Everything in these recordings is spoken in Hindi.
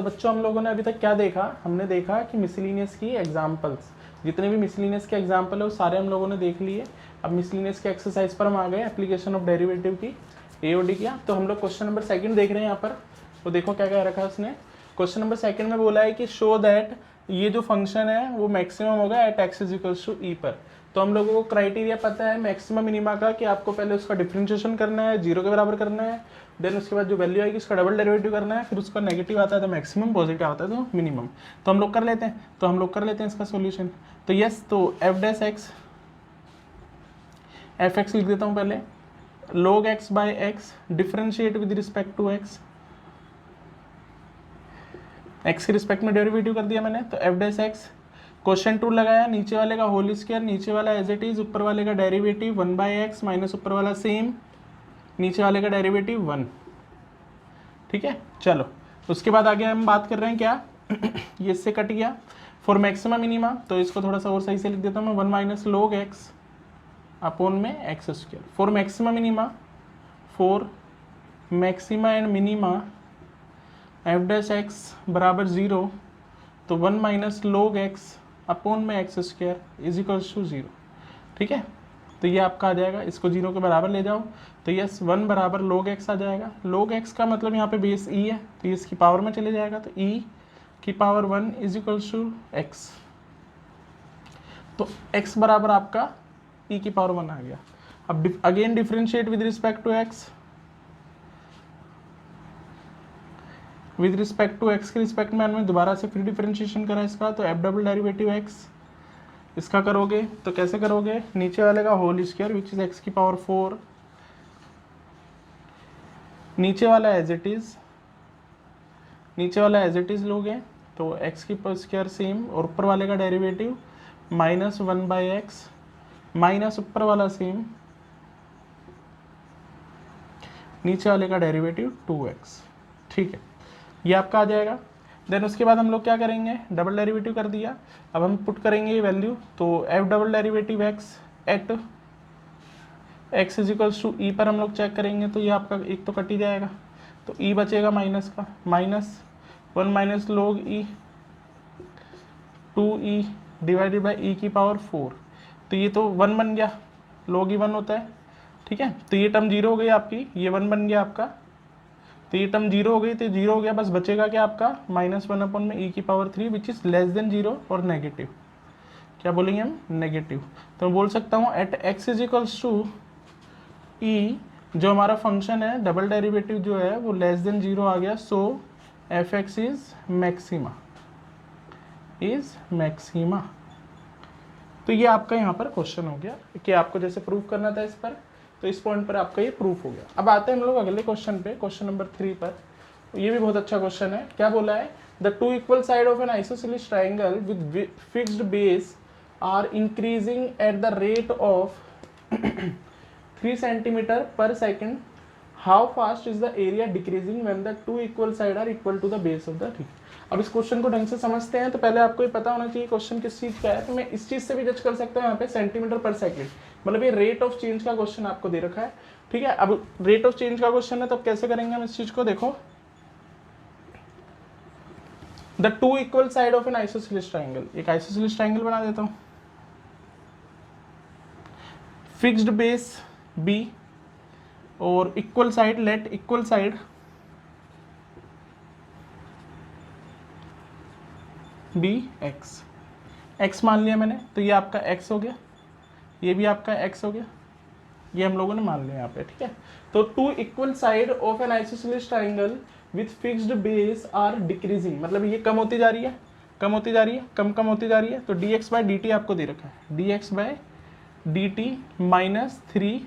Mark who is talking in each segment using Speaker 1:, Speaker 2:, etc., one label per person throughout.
Speaker 1: तो बच्चों हम लोगों ने अभी तक क्या देखा, हमने देखा कि मिसलिनियस की एग्जाम्पल्स, जितने भी मिसलिनियस के एग्जाम्पल है वो सारे हम लोगों ने देख लिए। अब मिसलिनियस के एक्सरसाइज पर हम आ गए, एप्लीकेशन ऑफ डेरिवेटिव की एओडी किया। तो हम लोग क्वेश्चन नंबर 2 देख रहे हैं यहाँ पर। तो देखो क्या कह रखा है उसने, क्वेश्चन नंबर 2 में बोला है कि शो दैट ये जो फंक्शन है वो मैक्सिमम होगा at x is equals to e पर। तो हम लोगों को क्राइटेरिया पता है मैक्सिमम मिनिमा का कि आपको पहले उसका डिफरेंशिएशन करना है, 0 के बराबर करना है, देन उसके बाद जो वैल्यू आएगी उसका डबल डेरिवेटिव करना है, फिर उसका नेगेटिव आता है तो मैक्सिमम, पॉजिटिव आता है तो मिनिमम। तो हम लोग कर लेते हैं, इसका सॉल्यूशन। तो यस, तो F dash X, F X लिख देता हूँ पहले, log x by X differentiate with respect to X, X के रिस्पेक्ट में डेरिवेटिव कर दिया मैंने। तो एफ डैश एक्स क्वेश्चन 2 लगाया, नीचे वाले का होल स्क्वायर, नीचे वाला एज इट इज, ऊपर वाले का डेरिवेटिव 1 बाई एक्स माइनस ऊपर वाला सेम, नीचे वाले का डेरिवेटिव 1। ठीक है, चलो उसके बाद आगे हम बात कर रहे हैं क्या ये इससे कट गया फॉर मैक्सिमा मिनिमा। तो इसको थोड़ा सा और सही से लिख देता हूँ मैं, 1 माइनस log x अपॉन में x square for maxima minima, for maxima and minima f dash x बराबर 0, तो 1 माइनस log x अपॉन में x square is equals to 0। ठीक है, तो ये आपका आ जाएगा, इसको 0 के बराबर ले जाओ तो यस 1 बराबर log x आ जाएगा। log x का मतलब यहाँ पे बेस e है तो ये इसकी पावर में चले जाएगा, तो e की power 1 is equals to x। तो x बराबर आपका e की पावर 1 आ गया। अब again differentiate with respect to x, with respect to x के रिस्पेक्ट में हमने दोबारा से फिर डिफरेंशिएशन करा इसका, तो f डबल डेरिवेटिव x इसका करोगे तो कैसे करोगे, नीचे वाले का whole square which is x की पावर 4, नीचे वाला एज इट इज लोगे तो x की पावर स्क्वायर सेम, और ऊपर वाले का derivative minus 1 by x minus ऊपर वाला सेम, नीचे वाले का डेरिवेटिव 2x। ठीक है, ये आपका आ जाएगा। देन उसके बाद हम लोग क्या करेंगे, डबल डेरिवेटिव कर दिया, अब हम पुट करेंगे ये वैल्यू, तो f double derivative x at x is equals to e पर हम लोग चेक करेंगे, तो ये आपका एक तो कट ही जाएगा, तो e बचेगा माइनस का, minus 1 minus log e 2e divided by e की पावर 4, तो ये तो 1 बन गया, log e 1 होता है। ठीक है, तो ये टर्म 0 हो गई आपकी, ये 1 बन गया आपका, तो ये टर्म 0 हो गई, तो 0 हो गया, बस बचेगा क्या आपका -1 अपॉन में e की power 3 which is less than 0 और नेगेटिव। क्या बोलेंगे हम, नेगेटिव। तो मैं बोल सकता हूँ at x is equals to e, जो हमारा फंक्शन है डबल डेरिवेटिव जो है वो लेस देन 0 आ गया, सो एफ एक्स इज मैक्सिमा। तो ये आपका यहाँ पर क्वेश्चन हो गया कि आपको जैसे प्रूफ करना था इस पर, तो इस पॉइंट पर आपका ये प्रूफ हो गया। अब आते हैं हम लोग अगले क्वेश्चन पे, क्वेश्चन नंबर 3 पर। ये भी बहुत अच्छा क्वेश्चन है। क्या बोला है, the two equal side of an isosceles triangle with fixed base are increasing at the rate of 3 centimetre per second, how fast is the area decreasing when the two equal side are equal to the base of the tree. अब इस क्वेश्चन को ढंग से समझते हैं तो पहले आपको ये पता होना चाहिए क्वेश्चन किस चीज का है। तो मैं इस चीज से भी जज कर सकता हूँ यहाँ पे सेंटीमीटर पर सेकेंड, मतलब ये रेट ऑफ चेंज का क्वेश्चन आपको दे रखा है। ठीक है, अब रेट ऑफ चेंज का क्वेश्चन है तो कैसे करेंगे हम इस चीज को, देखो the two equal side of an isosceles triangle, एक आइसोसेलेस ट्राइंगल बना देता हूँ, फिक्स्ड बेस बी और equal side, let equal side b x, x मान लिया मैंने, तो ये आपका एक्स हो गया, ये भी आपका एक्स हो गया, ये हम लोगों ने मान लिया यहाँ पे। ठीक है, तो two equal side of an isosceles triangle with fixed base are decreasing, मतलब ये कम होती जा रही है, कम होती जा रही है, कम होती जा रही है। तो dx बाई dt आपको दे रखा है, dx by dt -3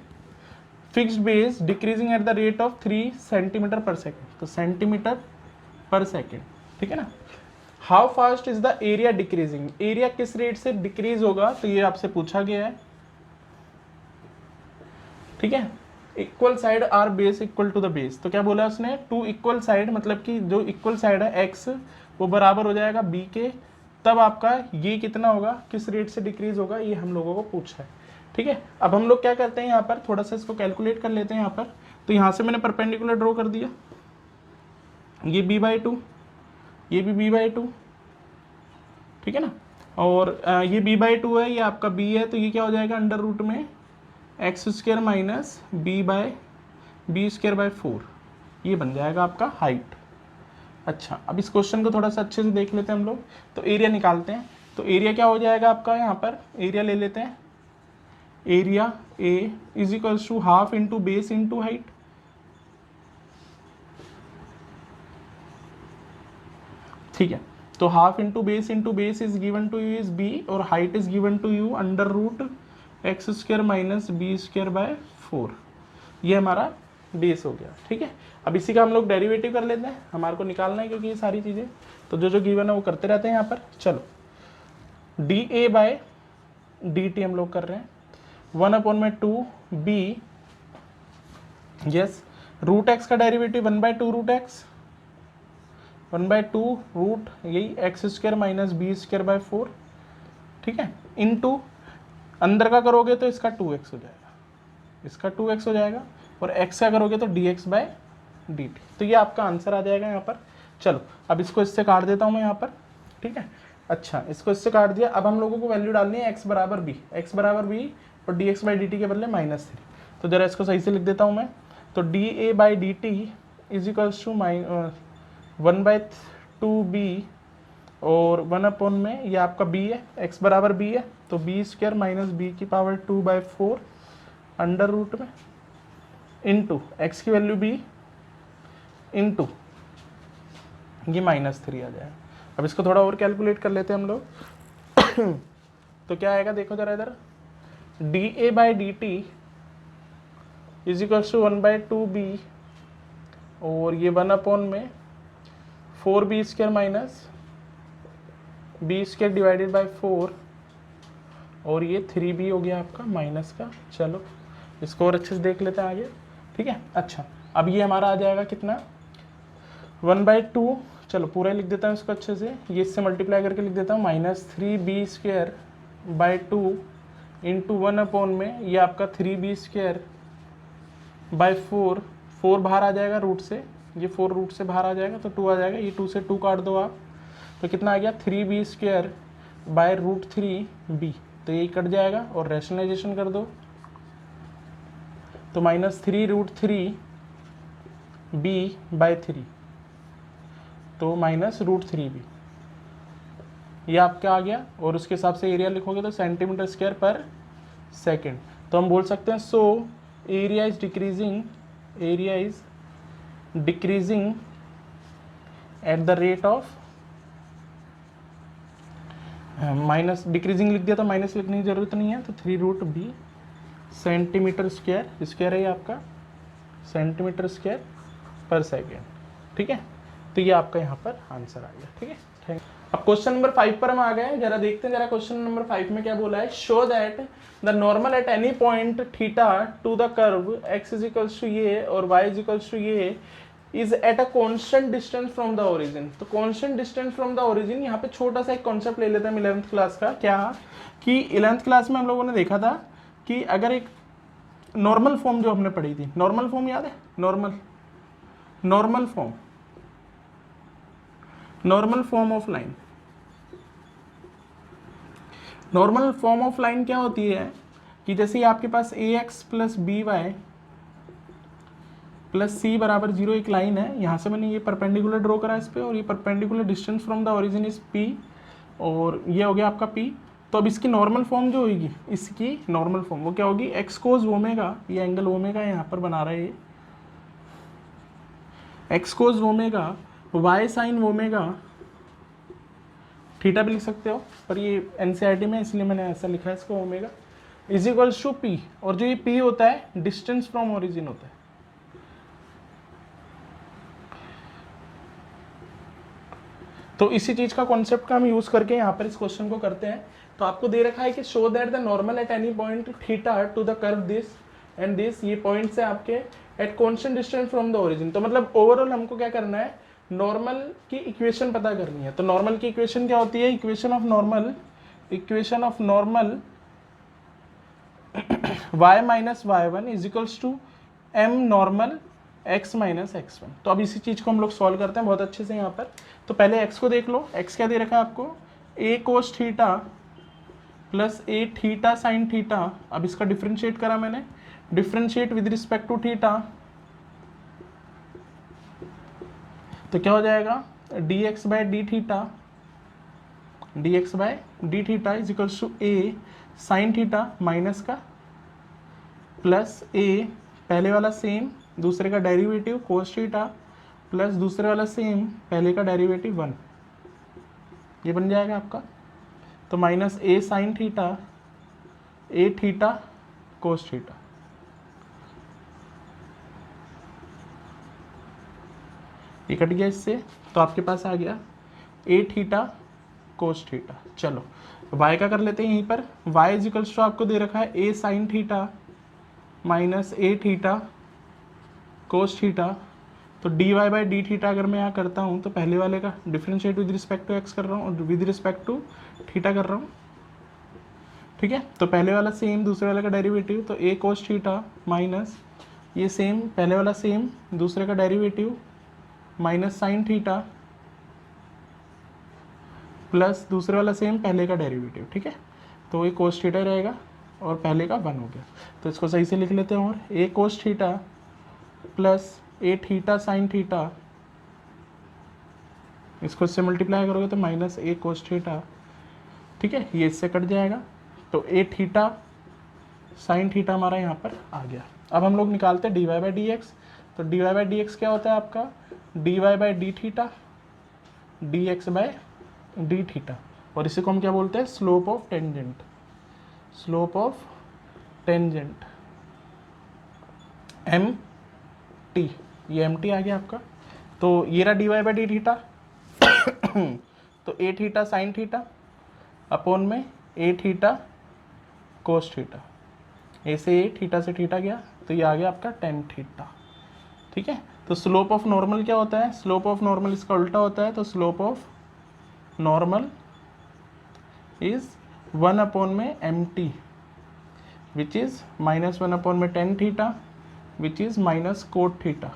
Speaker 1: fixed base decreasing at the rate of 3 centimetre per second, तो सेंटीमीटर पर सेकेंड। ठीक है ना, how fast is the area decreasing, area किस रेट से डिक्रीज होगा, तो ये आपसे पूछा गया है। ठीक है, equal side are base equal to the base, तो क्या बोला उसने, टू इक्वल साइड मतलब कि जो इक्वल साइड है x वो बराबर हो जाएगा b के, तब आपका ये कितना होगा, किस रेट से डिक्रीज होगा, ये हम लोगों को पूछा है। ठीक है, अब हम लोग क्या करते हैं यहाँ पर थोड़ा सा इसको कैलकुलेट कर लेते हैं यहाँ पर। तो यहाँ से मैंने परपेंडिकुलर ड्रॉ कर दिया, ये b/2 ये भी b/2, ठीक है ना। और ये b/2 है, ये आपका b है, तो ये क्या हो जाएगा अंडर रूट में x² माइनस b/4, ये बन जाएगा आपका हाइट। अच्छा, अब इस क्वेश्चन को थोड़ा सा अच्छे से देख लेते हैं हम लोग। तो एरिया निकालते हैं। तो एरिया क्या हो जाएगा आपका, यहाँ पर एरिया ले लेते हैं। Area A is equals to half into base into height. ठीक है, तो half into base is given to you is B, और height is given to you under root x² minus b/4। ये हमारा बेस हो गया। ठीक है, अब इसी का हम लोग डेरिवेटिव कर लेते हैं, हमारे को निकालना है क्योंकि ये सारी चीज़ें तो जो जो गिवन है वो करते रहते हैं यहाँ पर। चलो, dA/dt हम लोग कर रहे हैं 1/2b, यस, रूट एक्स का डेरिवेटिव 1/2 रूट एक्स, 1/2 रूट यही x² माइनस b/4, ठीक है, इनटू अंदर का करोगे तो इसका 2x हो जाएगा, इसका 2x हो जाएगा, और x का करोगे तो dx/dt। तो ये आपका आंसर आ जाएगा यहाँ पर। चलो, अब इसको इससे काट देता हूँ मैं यहाँ पर, ठीक है। अच्छा, इसको इससे काट दिया। अब हम लोगों को वैल्यू डालनी है x बराबर b, और dx/dt के बदले -3। तो जरा इसको सही से लिख देता हूँ मैं। तो dA/dt is equals to 1/2b, और 1 में ये आपका b है, x बराबर b है, तो b² minus b/2/4 under root में इंटू x की वैल्यू b इंटू ये -3 आ जाएगा। अब इसको थोड़ा और कैलकुलेट कर लेते हैं हम लोग। तो क्या आएगा देखो जरा इधर, dA/dt is equals to 1/2b, और ये 1 में 4b² minus b² divided by 4, और ये 3b हो गया आपका माइनस का। चलो, इसको और अच्छे से देख लेते हैं आगे, ठीक है। अच्छा, अब ये हमारा आ जाएगा कितना, 1/2, चलो पूरा लिख देता हूँ इसको अच्छे से, ये इससे मल्टीप्लाई करके लिख देता हूँ, -3b²/2 इंटू 1 में ये आपका 3b²/4, 4 बाहर आ जाएगा रूट से, ये 4 रूट से बाहर आ जाएगा तो 2 आ जाएगा, ये 2 से 2 काट दो आप, तो कितना आ गया 3b²/√3b, तो ये कट जाएगा, और रैशनलाइजेशन कर दो तो -3√3b/3, तो -√3b, ये आपका आ गया। और उसके हिसाब से एरिया लिखोगे तो cm²/सेकेंड। तो हम बोल सकते हैं सो area is decreasing at the rate of, minus decreasing लिख दिया तो माइनस लिखने की जरूरत नहीं है, तो 3√b सेंटीमीटर² है ये आपका cm²/सेकेंड, ठीक है। तो ये आपका यहाँ पर आंसर आ गया, ठीक है। थैंक। अब क्वेश्चन नंबर 5 पर हम आ गए, जरा देखते हैं जरा क्वेश्चन नंबर 5 में क्या बोला है। Show that the normal at any point theta to the curve x is equals to ये और y इज इक्वल्स टू ये is at a constant distance from the origin. तो constant distance from the origin, यहाँ पे छोटा सा एक कॉन्सेप्ट ले लेते हैं 11th क्लास का। क्या कि 11th क्लास में हम लोगों ने देखा था कि अगर एक नॉर्मल फॉर्म जो हमने पढ़ी थी, नॉर्मल फॉर्म याद है, normal form of line, normal form of line क्या होती है कि जैसे आपके पास ax plus by plus c बराबर 0 एक लाइन है, यहाँ से मैंने ये परपेंडिकुलर ड्रॉ करा इस पे, और ये perpendicular distance from the origin is p, और ये हो गया आपका p। तो अब इसकी नॉर्मल फॉर्म जो होगी, इसकी नॉर्मल फॉर्म वो क्या होगी, x कोस ओमेगा, ये एंगल ओमेगा यहाँ पर बना रहा है, ये x कोस omega, y sine omega, theta भी लिख सकते हो, पर ये एनसीईआरटी में इसलिए मैंने ऐसा लिखा है इसको, omega is equals to p, और जो ये p होता है डिस्टेंस फ्रॉम ओरिजिन होता है। तो इसी चीज का कॉन्सेप्ट का हम यूज करके यहाँ पर इस क्वेश्चन को करते हैं। तो आपको दे रखा है कि show that the normal at any point theta to the curve this and this, ये पॉइंट्स है आपके at constant distance from the origin. तो मतलब ओवरऑल हमको क्या करना है, नॉर्मल की इक्वेशन पता करनी है। तो नॉर्मल की इक्वेशन क्या होती है, equation of normal y minus y1 is equals to m normal x minus x1। तो अब इसी चीज़ को हम लोग सॉल्व करते हैं बहुत अच्छे से यहाँ पर। तो पहले x को देख लो, x क्या दे रखा है आपको, a cos theta plus a theta sine theta. अब इसका डिफ्रेंशिएट करा मैंने, differentiate with respect to theta, तो क्या हो जाएगा dx by d theta, dx by d theta is equals to a sine theta minus का प्लस a पहले वाला सेम दूसरे का डेरिवेटिव कोस थीटा प्लस दूसरे वाला सेम पहले का डेरिवेटिव 1, ये बन जाएगा आपका। तो minus a sine theta a theta cos theta, ये कट गया इससे, तो आपके पास आ गया a थीटा कोस थीटा। चलो y का कर लेते हैं यहीं पर, y इज इक्वल्स टू आपको दे रखा है a sine theta minus a theta cos theta. तो dy बाई डी थीटा अगर मैं यहाँ करता हूँ तो पहले वाले का differentiate with respect to x कर रहा हूँ और विद रिस्पेक्ट टू थीटा कर रहा हूँ, ठीक है। तो पहले वाला सेम दूसरे वाले का डेरिवेटिव, तो a कोस थीटा माइनस ये सेम पहले वाला सेम दूसरे का derivative minus sine theta plus दूसरे वाला सेम पहले का डेरिवेटिव, ठीक है। तो ये कोस थीटा रहेगा और पहले का 1 हो गया। तो इसको सही से लिख लेते हैं, और a cos theta plus a theta sine theta, इसको इससे मल्टीप्लाई करोगे तो माइनस a कोस थीटा, ठीक है, ये इससे कट जाएगा। तो a थीटा साइन थीटा हमारा यहाँ पर आ गया। अब हम लोग निकालते हैं dy बाई डी एक्स। तो dy बाई डी एक्स क्या होता है आपका, dy by d theta dx by d theta, और इसी को हम क्या बोलते हैं, slope of tangent, slope of tangent m t, ये एम टी आ गया आपका। तो ये रहा d y by d theta तो a theta sine theta upon में ए थीटा कोस थीटा, ए से ए थीटा से थीटा गया तो ये आ गया आपका टेन थीटा, ठीक है। तो स्लोप ऑफ नॉर्मल क्या होता है, स्लोप ऑफ नॉर्मल इसका उल्टा होता है। तो slope of normal is 1 upon में M T which is minus 1 upon में tan theta which is minus cot theta,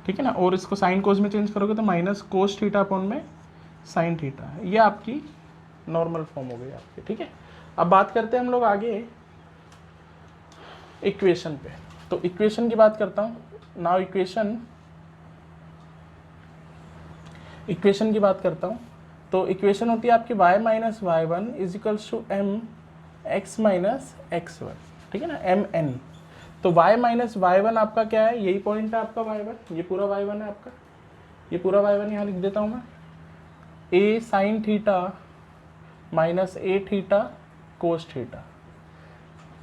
Speaker 1: ठीक है ना। और इसको साइन कोस में चेंज करोगे तो माइनस कोस थीटा अपॉन में साइन थीटा, ये आपकी नॉर्मल फॉर्म हो गई आपकी, ठीक है। अब बात करते हैं हम लोग आगे इक्वेशन पे। तो इक्वेशन की बात करता हूँ नाउ, इक्वेशन की बात करता हूँ। तो इक्वेशन होती है आपकी y minus y one is equals to m x minus x one, ठीक है ना, एम एन। तो y माइनस वाई वन आपका क्या है, यही पॉइंट है आपका y1, ये पूरा y1 है आपका, ये पूरा y1 यहाँ लिख देता हूँ मैं, a sine theta minus a theta cos theta,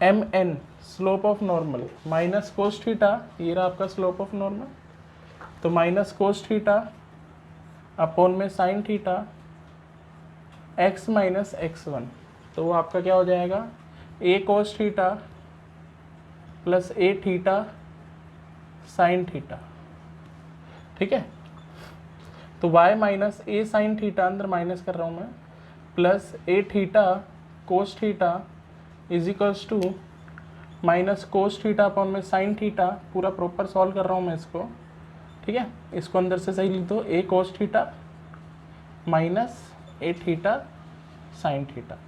Speaker 1: m n slope of normal minus cos theta, ये रहा आपका स्लोप ऑफ नॉर्मल, तो माइनस कोस थीटा अपॉन में sine theta x minus x1, तो वो आपका क्या हो जाएगा, a cos theta plus a theta sine theta, ठीक है। तो y minus a sine theta अंदर माइनस कर रहा हूँ मैं, plus a theta cos theta is equals to minus cos theta upon में साइन थीटा, पूरा प्रॉपर सॉल्व कर रहा हूँ मैं इसको, ठीक है। इसको अंदर से सही लिख दो, a cos theta minus a theta sine theta.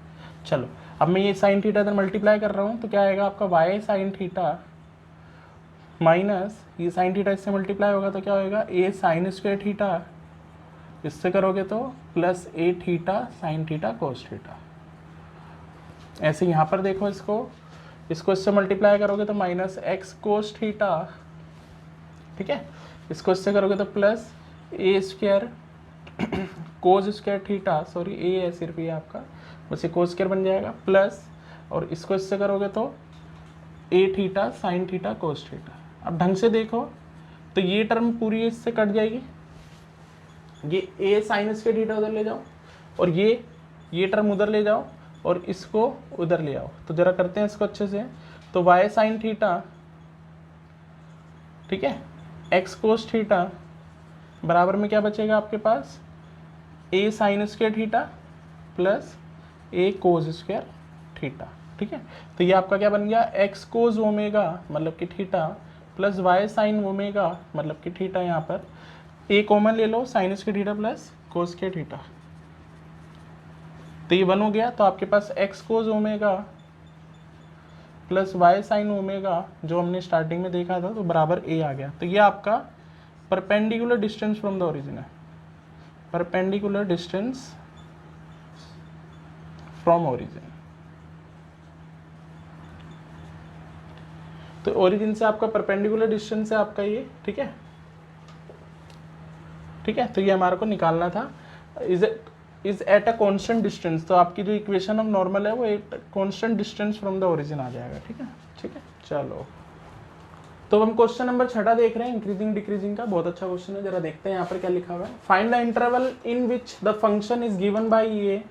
Speaker 1: चलो अब मैं ये साइन थीटा इधर मल्टीप्लाई कर रहा हूँ तो क्या आएगा आपका y साइन थीटा माइनस ये साइन थीटा इससे मल्टीप्लाई होगा तो क्या होएगा a साइन स्क्वायर थीटा, इससे करोगे तो plus a theta sine theta cos theta. ऐसे यहाँ पर देखो इसको इससे मल्टीप्लाई करोगे तो माइनस एक्स कोस थीटा, ठीक है। इसको इससे करोगे तो plus a square cos square theta, sorry a है सिर्फ ये आपका, बस ये कोस स्क्वायर बन जाएगा, प्लस और इसको इससे करोगे तो a theta sine theta cos theta. अब ढंग से देखो तो ये टर्म पूरी इससे कट जाएगी, ये ए साइन स्क्वायर थीटा उधर ले जाओ और ये टर्म उधर ले जाओ और इसको उधर ले आओ। तो जरा करते हैं इसको अच्छे से। तो y साइन थीटा, ठीक है, x कोस थीटा बराबर में क्या बचेगा आपके पास, a sign square theta plus a cos square theta, ठीक है। तो ये आपका क्या बन गया, x कोस ओमेगा मतलब कि theta plus y sine omega, मतलब कि थीटा, यहाँ पर ए कॉमन ले लो, sine square theta plus cos square theta, तो ये 1 हो गया। तो आपके पास x cos omega plus y sine omega जो हमने स्टार्टिंग में देखा था, तो बराबर ए आ गया। तो ये आपका perpendicular distance from the origin है, परपेंडिकुलर डिस्टेंस फ्रॉम ओरिजिन। तो ओरिजिन से आपका परपेंडिकुलर डिस्टेंस है आपका ये, ठीक है, ठीक है। तो ये हमारे को निकालना था, is at a constant distance. तो आपकी जो इक्वेशन ऑफ नॉर्मल है वो एक constant distance from the origin आ जाएगा, ठीक है, ठीक है। चलो, तो हम क्वेश्चन नंबर 6 देख रहे हैं, इंक्रीजिंग डिक्रीजिंग का। बहुत अच्छा क्वेश्चन है, जरा देखते हैं यहाँ पर क्या लिखा हुआ है। Find the interval in which the function is given by A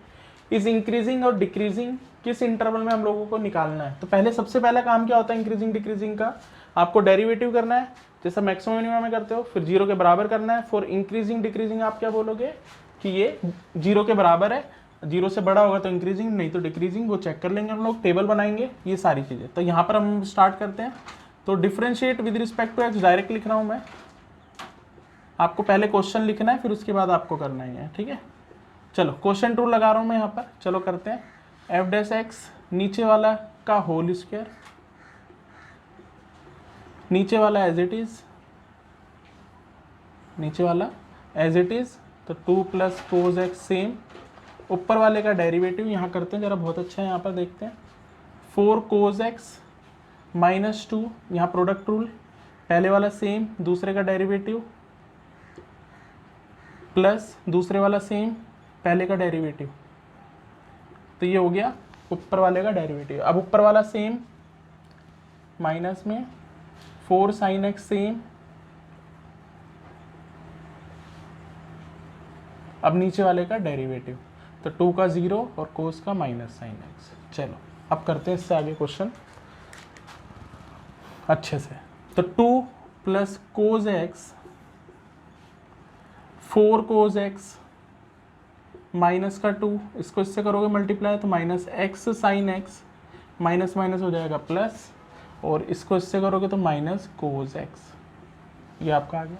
Speaker 1: is increasing और डिक्रीजिंग। किस इंटरवल में हम लोगों को निकालना है। तो पहले सबसे पहला काम क्या होता है इंक्रीजिंग डिक्रीजिंग का, आपको डेरिवेटिव करना है, जैसा मैक्सिमम मिनिमम में करते हो, फिर 0 के बराबर करना है। फॉर इंक्रीजिंग डिक्रीजिंग आप क्या बोलोगे कि ये 0 के बराबर है, 0 से बड़ा होगा तो इंक्रीजिंग, नहीं तो डिक्रीजिंग, वो चेक कर लेंगे हम लोग, टेबल बनाएंगे, ये सारी चीज़ें। तो यहाँ पर हम स्टार्ट करते हैं। तो differentiate with respect to x direct लिख रहा हूँ मैं, आपको पहले क्वेश्चन लिखना है, फिर उसके बाद आपको करना ही है, ठीक है। चलो क्वेश्चन टू लगा रहा हूँ मैं यहाँ पर, चलो करते हैं। एफ डैश एक्स नीचे वाला का होल स्क्वायर, नीचे वाला एज इट इज, नीचे वाला एज इट इज, तो 2 प्लस कोस एक्स सेम, ऊपर वाले का डेरिवेटिव यहाँ करते हैं, जरा बहुत अच्छा है, यहाँ पर देखते हैं। 4 कोस एक्स माइनस 2, यहाँ प्रोडक्ट रूल, पहले वाला सेम, दूसरे का डेरिवेटिव, प्लस दूसरे वाला सेम, पहले का डेरिवेटिव, तो ये हो गया ऊपर वाले का डेरिवेटिव। अब ऊपर वाला सेम, माइनस में 4 साइन एक्स सेम, अब नीचे वाले का डेरिवेटिव, तो 2 का 0 और कोस का माइनस साइन एक्स। चलो अब करते हैं इससे आगे क्वेश्चन अच्छे से। तो 2 plus cos x, 4 cos x minus का 2, इसको इससे करोगे मल्टीप्लाई तो minus x sine x, minus minus हो जाएगा प्लस, और इसको इससे करोगे तो माइनस कोस एक्स, ये आपका आ गया।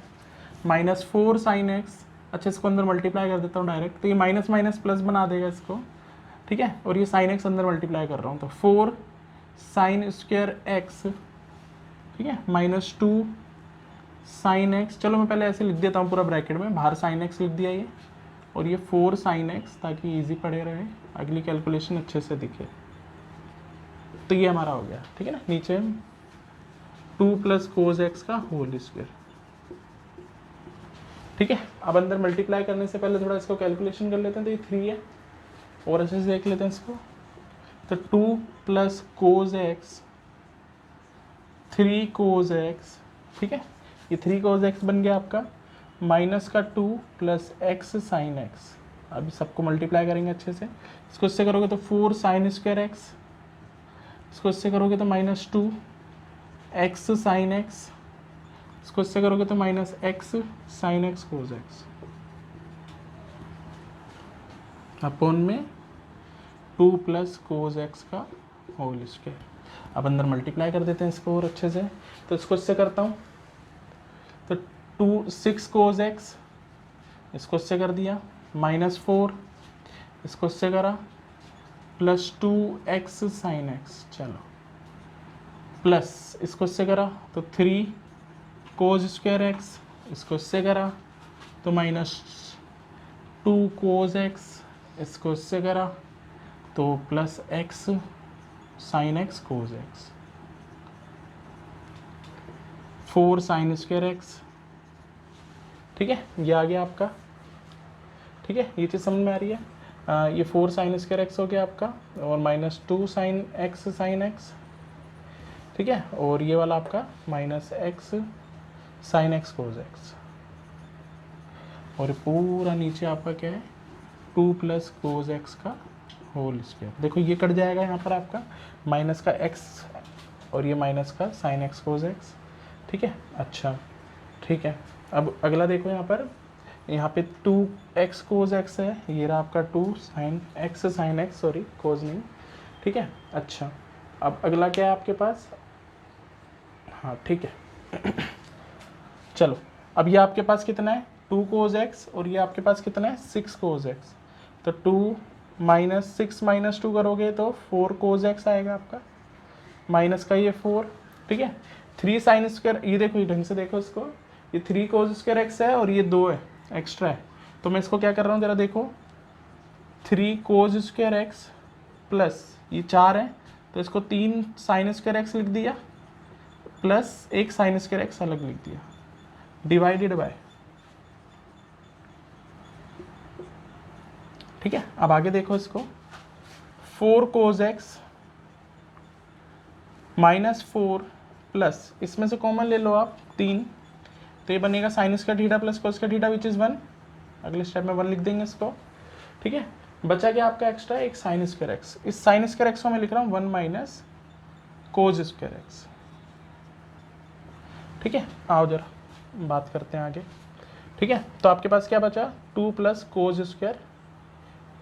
Speaker 1: माइनस 4 साइन एक्स, अच्छा इसको अंदर मल्टीप्लाई कर देता हूँ डायरेक्ट, तो ये माइनस माइनस प्लस बना देगा इसको, ठीक है, और ये साइन एक्स अंदर मल्टीप्लाई कर रहा हूँ, तो 4 साइन स्क्वायर एक्स, ठीक है, माइनस 2 साइन एक्स, चलो मैं पहले ऐसे लिख देता हूँ पूरा ब्रैकेट में, बाहर साइन एक्स लिख दिया ये, और ये 4 साइन एक्स, ताकि इजी पड़े रहे, अगली कैलकुलेशन अच्छे से दिखे। तो ये हमारा हो गया, ठीक है ना। नीचे 2 प्लस कोस एक्स का होल स्क्वायर, ठीक है। अब अंदर मल्टीप्लाई करने से पहले थोड़ा इसको कैलकुलेशन कर लेते हैं, तो ये 3 है, और अच्छे से देख लेते हैं इसको। तो 2 plus cos x, 3 cos x, ठीक है, ये 3 कोस एक्स बन गया आपका, माइनस का 2 प्लस एक्स साइन एक्स। अभी सबको मल्टीप्लाई करेंगे अच्छे से, इसको इससे करोगे तो 4 साइन स्क्वायर एक्स, इसको इससे करोगे तो माइनस 2 एक्स साइन एक्स, इसको इससे करोगे तो minus x sine x cos x, upon में 2 प्लस कोस एक्स का होल स्क्वायर। अब अंदर मल्टीप्लाई कर देते हैं इसको और अच्छे से, तो इसको इससे करता हूँ, तो 6 कोस एक्स, इसको इससे कर दिया, माइनस 4, इसको इससे करा, प्लस 2 एक्स साइन एक्स, चलो, प्लस इसको इससे करा तो 3 कोस स्क्वायर एक्स, इसको इससे करा तो माइनस 2 कोस एक्स, इसको इससे करा तो plus x sine x cos x, 4 sine square x, ठीक है, ये आ गया आपका, ठीक है, ये चीज़ समझ में आ रही है। ये 4 साइन स्क्वायर एक्स हो गया आपका, और माइनस 2 साइन एक्स, ठीक है, और ये वाला आपका minus x sine x cos x, और पूरा नीचे आपका क्या है 2 प्लस कोस एक्स का होल स्क्वायर। देखो ये कट जाएगा यहाँ पर आपका माइनस का एक्स और ये माइनस का साइन एक्स कोस एक्स, ठीक है। अच्छा ठीक है, अब अगला देखो यहाँ पे 2x कोस एक्स है, ये रहा आपका 2 साइन एक्स, सॉरी कोस नहीं, ठीक है। अच्छा अब अगला क्या है आपके पास, हाँ ठीक है, चलो अब ये आपके पास कितना है 2 cos x और ये आपके पास कितना है 6 cos x। तो 2 माइनस 6 माइनस 2 करोगे तो 4 cos x आएगा आपका, माइनस का ये 4, ठीक है। 3 साइन स्क्वायर, ये देखो ये ढंग से देखो इसको, ये 3 cos स्क्वायर x है और ये 2 है एक्स्ट्रा है, तो मैं इसको क्या कर रहा हूँ जरा देखो, 3 cos स्क्वायर x प्लस ये 4 है तो इसको 3 साइन स्क्वायर x लिख दिया प्लस 1 साइन स्क्वायर x अलग लिख दिया, डिवाइडेड बाय, ठीक है। अब आगे देखो इसको, 4 cos x माइनस 4 प्लस, इसमें से कॉमन ले लो आप 3, तो ये बनेगा sign square theta plus cos square theta which is 1, अगले स्टेप में 1 लिख देंगे इसको, ठीक है। बचा क्या आपका एक्स्ट्रा, एक साइन स्क्वायर एक्स, इस साइन स्क्वायर एक्स को मैं लिख रहा हूँ 1 माइनस कोज स्क्वायर एक्स, ठीक है। आओ जरा बात करते हैं आगे, ठीक है। तो आपके पास क्या बचा 2 प्लस कोज स्क्वायर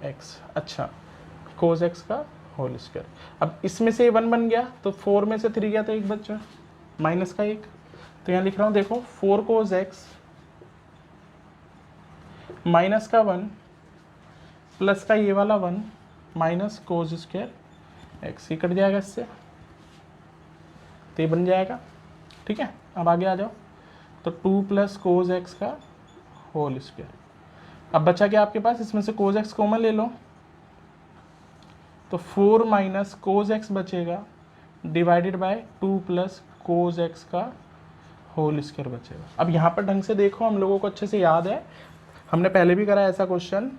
Speaker 1: एक्स, अच्छा कोज एक्स का होल स्क्वायर। अब इसमें से 1 बन गया तो 4 में से 3 गया तो 1 बचा, माइनस का 1, तो यहाँ लिख रहा हूँ देखो 4 कोज एक्स माइनस का 1 प्लस का ये वाला 1 माइनस कोज स्क्वायर एक्स, ये कट जाएगा इससे तो ये बन जाएगा, ठीक है। अब आगे आ जाओ, तो 2 प्लस कोज एक्स का होल स्क्वायर। अब बचा क्या आपके पास, इसमें से कोज एक्स कॉमन ले लो तो 4 माइनस कोज एक्स बचेगा divided by 2 plus cos x का होल स्क्वायर बचेगा। अब यहाँ पर ढंग से देखो, हम लोगों को अच्छे से याद है, हमने पहले भी करा ऐसा क्वेश्चन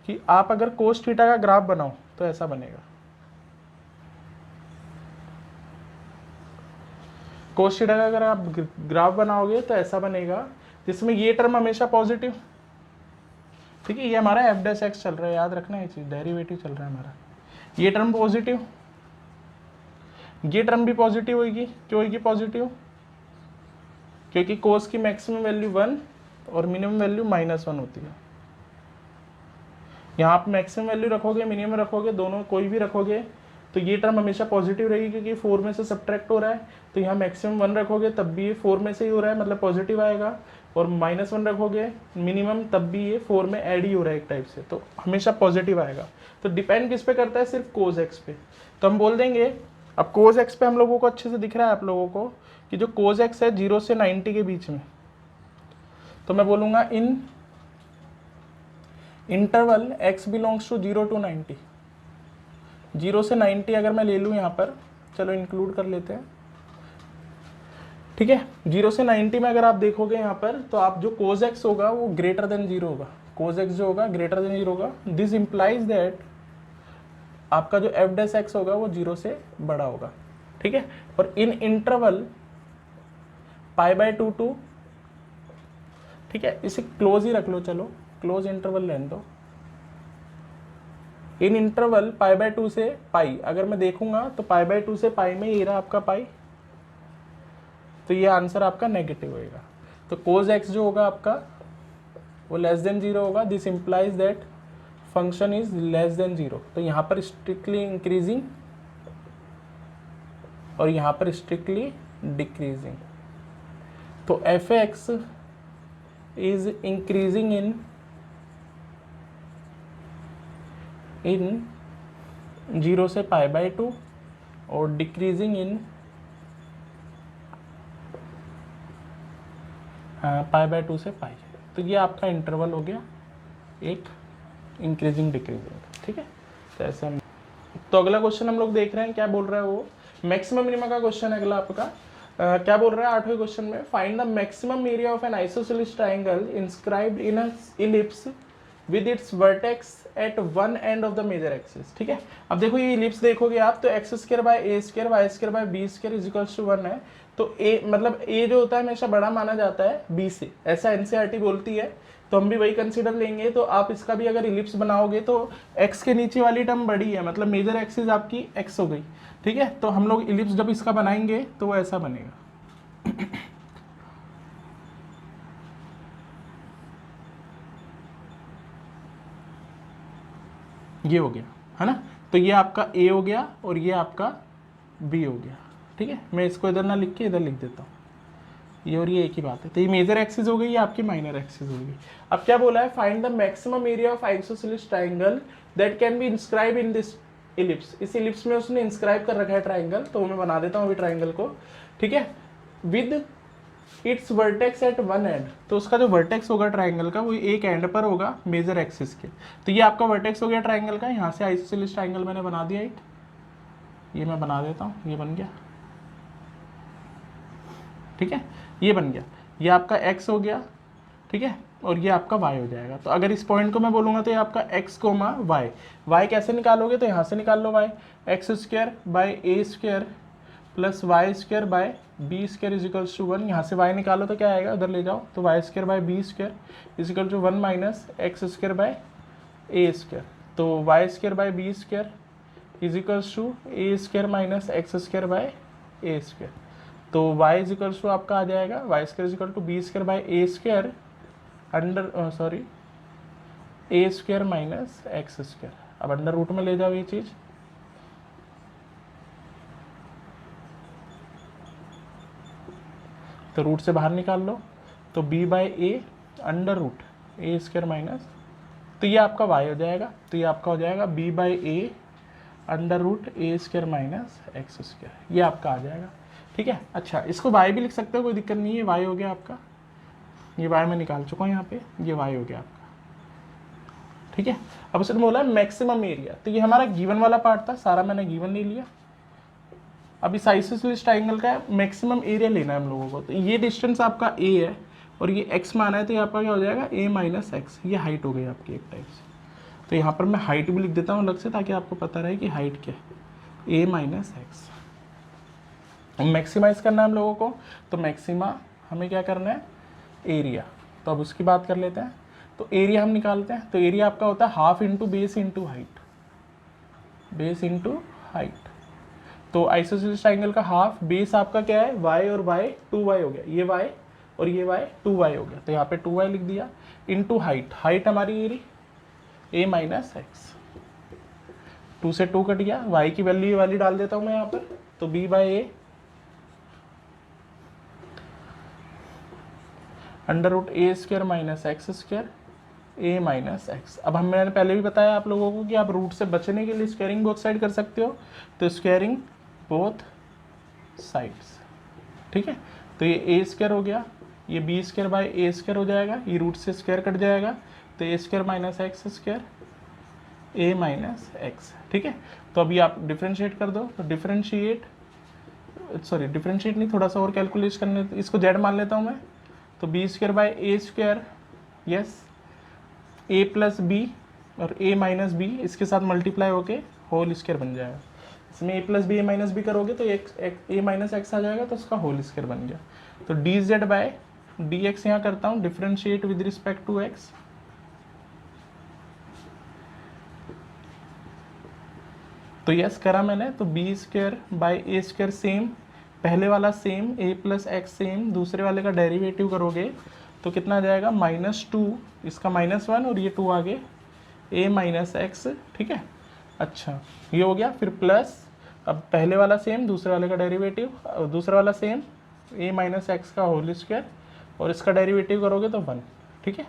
Speaker 1: कि आप अगर कोस थीटा का ग्राफ बनाओ तो ऐसा बनेगा, कोस थीटा का अगर आप ग्राफ बनाओगे तो ऐसा बनेगा जिसमें ये टर्म हमेशा पॉजिटिव, ठीक है। ये हमारा एफ डैश एक्स चल रहा है, याद रखना ये चीज, डेरिवेटिव चल रहा है हमारा, ये टर्म पॉजिटिव, ये टर्म भी पॉजिटिव होगी, क्यों होगी पॉजिटिव, क्योंकि कोस की मैक्सिमम वैल्यू 1 और मिनिमम वैल्यू -1 होती है। यहाँ आप मैक्सिमम वैल्यू रखोगे मिनिमम रखोगे, दोनों कोई भी रखोगे तो ये टर्म हमेशा पॉजिटिव रहेगी, क्योंकि 4 में से सब्ट्रैक्ट हो रहा है, तो यहाँ मैक्सिमम 1 रखोगे तब भी ये 4 में से ही हो रहा है, मतलब पॉजिटिव आएगा, और -1 रखोगे मिनिमम तब भी ये 4 में ऐड ही हो रहा है एक टाइप से, तो हमेशा पॉजिटिव आएगा। तो डिपेंड किस पे करता है, सिर्फ कोस एक्स पे। तो हम बोल देंगे, अब कोस एक्स पे हम लोगों को अच्छे से दिख रहा है आप लोगों को कि जो कोस एक्स है 0 से 90 के बीच में, तो मैं बोलूँगा in interval x belongs to 0 to 90, 0 से 90 अगर मैं ले लूँ यहाँ पर, चलो इंक्लूड कर लेते हैं, ठीक है। 0 से 90 में अगर आप देखोगे यहाँ पर, तो आप जो कोस एक्स होगा वो ग्रेटर देन 0 होगा, कोस एक्स जो होगा ग्रेटर देन 0 होगा, दिस इम्प्लाइज दैट आपका जो एफ डैश एक्स होगा वो 0 से बड़ा होगा, ठीक है। और इन इंटरवल π/2 टू, ठीक है, इसे क्लोज ही रख लो, चलो क्लोज इंटरवल लेने दो, इन इंटरवल π/2 से पाई अगर मैं देखूंगा तो π/2 से पाई में ये रहा आपका पाई, तो ये आंसर आपका नेगेटिव होएगा। तो कोस एक्स जो होगा आपका वो लेस देन 0 होगा, this implies that function is less than 0। तो यहाँ पर स्ट्रिक्टली इंक्रीजिंग और यहाँ पर स्ट्रिक्टली डिक्रीजिंग, तो F x is increasing in 0 से π/2 और डिक्रीजिंग इन π/2 से पाई। तो ये आपका इंटरवल हो गया एक इंक्रीजिंग डिक्रीजिंग, ठीक है। तो ऐसा, तो अगला क्वेश्चन हम लोग देख रहे हैं, क्या बोल रहा है वो, मैक्सिमम मिनिमम का क्वेश्चन है अगला आपका। क्या बोल रहा है 8वें क्वेश्चन में, find the maximum area of an isosceles triangle inscribed in a ellipse with its vertex at one end of the major axis, ठीक है। अब देखो ये इलिप्स देखोगे आप तो x² by a² y² by b² is equals to 1 है, तो a मतलब a जो होता है हमेशा बड़ा माना जाता है b से, ऐसा एनसीईआरटी बोलती है, तो हम भी वही कंसीडर लेंगे। तो आप इसका भी अगर इलिप्स बनाओगे तो x के नीचे वाली टर्म बड़ी है, मतलब मेजर एक्सिस आपकी x हो गई, ठीक है। तो हम लोग इलिप्स जब इसका बनाएंगे तो वो ऐसा बनेगा ये हो गया, है ना। तो ये आपका a हो गया और ये आपका b हो गया, ठीक है। मैं इसको इधर ना लिख के इधर लिख देता हूँ, ये और ये एक ही बात है। तो ये मेजर एक्सिस हो गई, ये आपकी माइनर एक्सिस हो गई। अब क्या बोला है, find the maximum area of isosceles triangle that can be inscribe in this ellipse. इस इलिप्स में उसने इंस्क्राइब कर रखा है ट्राइंगल, तो मैं बना देता हूँ अभी ट्राइंगल को, ठीक है। With its vertex at one end, तो उसका जो वर्टेक्स होगा ट्राइंगल का वो एक एंड पर होगा मेजर एक्सिस के। तो ये आपका वर्टेक्स हो गया ट्राइंगल का, यहाँ से आइसोसेलेस ट्राइंगल मैंने बना दिया एक, ये मैं बना देता हूँ, ये बन गया, ठीक है, ये बन गया, ये आपका x हो गया, ठीक है, और ये आपका y हो जाएगा। तो अगर इस पॉइंट को मैं बोलूँगा तो ये आपका x, y, y कैसे निकालोगे, तो यहाँ से निकाल लो y, x square by a square plus y square by b square is equals to 1। यहाँ से y निकालो तो क्या आएगा, उधर ले जाओ, तो y square by b square is equal to 1 minus x square by a square. तो y square by b square is equals to a square minus x square by a square. तो y इज इक्वल्स टू आपका आ जाएगा y square is equal to b square by a square under sorry a square minus x square. अब अंडर रूट में ले जाओ ये चीज़, तो रूट से बाहर निकाल लो, तो b by a under root a square minus, तो ये आपका y हो जाएगा, तो ये आपका हो जाएगा b by a under root a square minus x square, ये आपका आ जाएगा, ठीक है। अच्छा, इसको y भी लिख सकते हो, कोई दिक्कत नहीं है, y हो गया आपका, ये y मैं निकाल चुका हूँ यहाँ पे, ये y हो गया आपका, ठीक है। अब उसने बोला मैक्सिमम एरिया, तो ये हमारा गिवन वाला पार्ट था, सारा मैंने गिवन ले लिया। अब इस आइसोसेलेस ट्राइंगल का मैक्सिमम एरिया लेना है हम लोगों को। तो ये डिस्टेंस आपका a है और ये x माना है, तो ये आपका क्या हो जाएगा a माइनस एक्स, ये हाइट हो गई आपकी एक टाइप से। तो यहाँ पर मैं हाइट भी लिख देता हूँ अलग से, ताकि आपको पता रहे कि हाइट क्या है, a माइनस एक्स। मैक्सिमाइज करना है हम लोगों को, तो मैक्सिमा हमें क्या करना है, एरिया। तो अब उसकी बात कर लेते हैं। तो एरिया हम निकालते हैं, तो एरिया आपका होता है half into base into height, base into height. तो आइसोसेलेस ट्राइंगल का हाफ, बेस आपका क्या है y और y 2y हो गया, ये y और ये y 2y हो गया, तो यहाँ पे 2y लिख दिया, इंटू हाइट, हाइट हमारी ये रही a माइनस एक्स, 2 से 2 कट गया, y की वैल्यू ये वाली डाल देता हूँ मैं यहाँ पर, तो b by a under root a square minus x square a minus x. अब मैंने पहले भी बताया आप लोगों को कि आप रूट से बचने के लिए स्क्वायरिंग बोथ साइड कर सकते हो, तो स्क्वायरिंग बोथ साइड्स, ठीक है। तो ये ए स्क्वायर हो गया, ये b square by a square हो जाएगा, ये रूट से स्क्वायर कट जाएगा, तो a square minus x square a minus x, ठीक है। तो अभी आप डिफ्रेंशिएट कर दो, तो डिफ्रेंशिएट नहीं, थोड़ा सा और कैलकुलेट करने, इसको जेड मान लेता हूँ मैं, तो b square by a square, yes, a plus b और ए माइनस बी इसके साथ मल्टीप्लाई होके होल स्क्वायर बन जाएगा। इसमें ए प्लस बी ए माइनस बी करोगे तो ए माइनस एक्स आ जाएगा, तो उसका होल स्क्वायर बन गया। तो d z by d x यहाँ करता हूँ, differentiate with respect to x, तो यस करा मैंने, तो b square by a square same, पहले वाला same, a plus x same, दूसरे वाले का डेरिवेटिव करोगे तो कितना आ जाएगा, -2, इसका -1 और ये 2 आगे, ए माइनस एक्स, ठीक है। अच्छा, ये हो गया, फिर प्लस, अब पहले वाला सेम, दूसरे वाले का डेरिवेटिव, दूसरा वाला सेम, ए माइनस एक्स का होल स्क्वायर, और इसका डेरिवेटिव करोगे तो 1, ठीक है।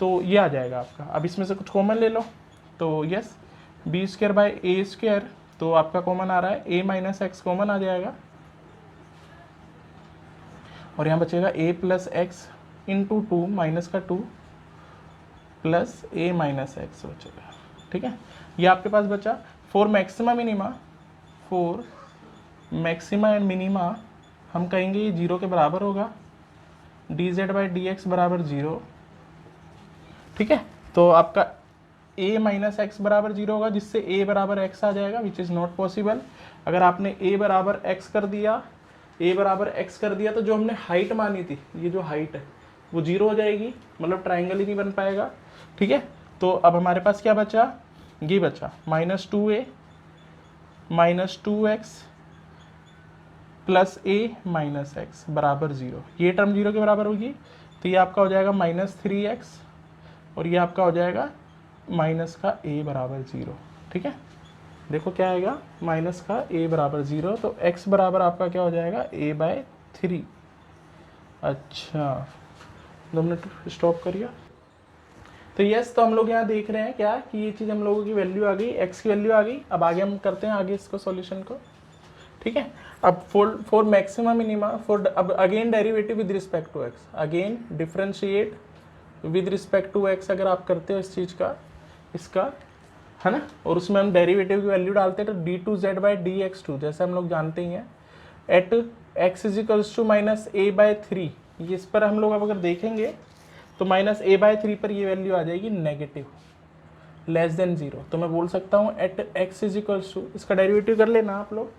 Speaker 1: तो ये आ जाएगा आपका। अब इसमें से कुछ कॉमन ले लो, तो yes, b square by a square, तो आपका कॉमन आ रहा है ए माइनस एक्स कॉमन आ जाएगा, और यहाँ बचेगा a plus x into 2 minus का 2 प्लस ए माइनस एक्स बचेगा, ठीक है। ये आपके पास बचा। फॉर मैक्सिमा एंड मिनिमा हम कहेंगे ये 0 के बराबर होगा, D Z by d x बराबर 0, ठीक है। तो आपका a माइनस एक्स बराबर 0 होगा, जिससे a बराबर x आ जाएगा, विच इज़ नॉट पॉसिबल। अगर आपने a बराबर x कर दिया, तो जो हमने हाइट मानी थी, ये जो हाइट है वो 0 हो जाएगी, मतलब ट्राइंगल ही नहीं बन पाएगा, ठीक है। तो अब हमारे पास क्या बचा, ये बचा -2a minus 2x plus a minus x बराबर 0, ये टर्म 0 के बराबर होगी, तो ये आपका हो जाएगा -3x और ये आपका हो जाएगा माइनस का a बराबर 0, ठीक है। देखो क्या आएगा, माइनस का a बराबर 0, तो x बराबर आपका क्या हो जाएगा a/3, अच्छा 2 मिनट स्टॉप करिए। तो यस, तो हम लोग यहाँ देख रहे हैं क्या कि ये चीज़ हम लोगों की वैल्यू आ गई, एक्स की वैल्यू आ गई। अब आगे हम करते हैं आगे इसको सॉल्यूशन को, ठीक है। अब फॉर मैक्सिमम मिनिमा फॉर, अब again derivative with respect to x, again differentiate with respect to x अगर आप करते हो इस चीज़ का, इसका है ना, और उसमें हम डेरिवेटिव की वैल्यू डालते हैं तो d2z/dx2 जैसे हम लोग जानते ही हैं, एट x = -a/3, ये इस पर हम लोग अब अगर देखेंगे तो -a/3 पर ये वैल्यू आ जाएगी नेगेटिव, लेस देन 0। तो मैं बोल सकता हूँ एट x = इसका डेरिवेटिव कर लेना आप लोग,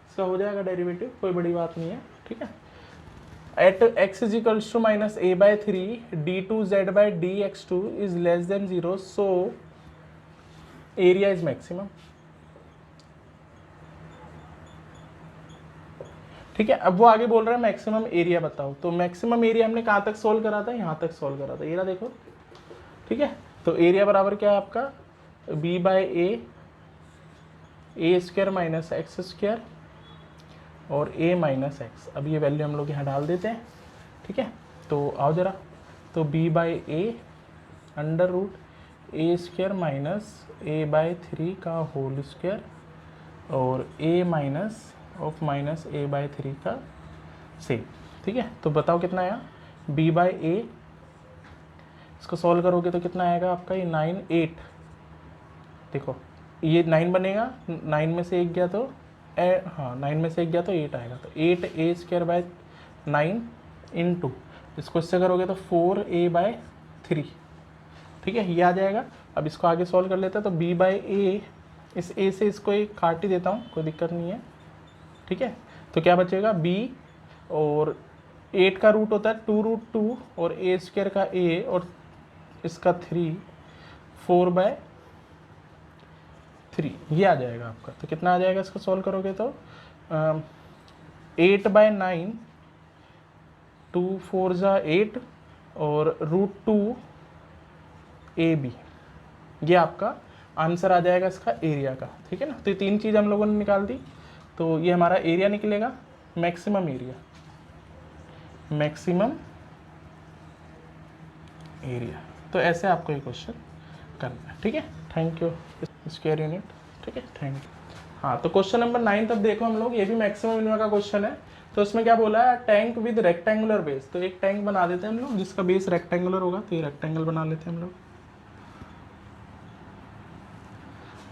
Speaker 1: इसका हो जाएगा डेरिवेटिव, कोई बड़ी बात नहीं है, ठीक है। At x = -a/3 d2z/dx2 is less than 0, so area is maximum, ठीक है। अब वो आगे बोल रहा है मैक्सिमम एरिया बताओ, तो मैक्सिमम एरिया हमने कहाँ तक सोल्व करा था, यहाँ तक सोल्व करा था, ये रहा देखो, ठीक है। तो एरिया बराबर क्या है आपका, b/a a² - x² और a - x। अब ये वैल्यू हम लोग यहाँ डाल देते हैं, ठीक है। तो आओ जरा, तो b/a √a² - a/3 का होल स्क्वायर और a -a/3 का सेम, ठीक है। तो बताओ कितना आया, b/a, इसको सॉल्व करोगे तो कितना आएगा आपका, ये 9 8, देखो ये 9 बनेगा, 9 में से 1 गया तो हाँ 9 में से 1 गया तो 8 आएगा, तो 8a²/9 इंटू, इसको इससे करोगे तो 4a/3, ठीक है, ये आ जाएगा। अब इसको आगे सॉल्व कर लेते हैं, तो b/a, इस a से इसको एक काट ही देता हूँ, कोई दिक्कत नहीं है, ठीक है। तो क्या बचेगा, b और 8 का रूट होता है 2√2 और a² का a और इसका 3, 4/3, ये आ जाएगा आपका। तो कितना आ जाएगा इसको सॉल्व करोगे तो 8/9, 2 4 8 और √2 AB, ये आपका आंसर आ जाएगा इसका एरिया का, ठीक है ना। तो ये 3 चीज़ हम लोगों ने निकाल दी, तो ये हमारा एरिया निकलेगा, मैक्सिमम एरिया, मैक्सिमम एरिया। तो ऐसे आपको ये क्वेश्चन करना है, ठीक है। थैंक यू, स्क्वायर यूनिट, ठीक है, थैंक यू। हाँ, तो क्वेश्चन नंबर 9 तब देखो हम लोग, ये भी मैक्सिमम मिनिमम का क्वेश्चन है। तो इसमें क्या बोला है, टैंक विद रेक्टेंगुलर बेस। तो एक टैंक बना देते हैं हम लोग जिसका बेस रेक्टेंगुलर होगा, तो ये रेक्टेंगल बना लेते हैं हम लोग,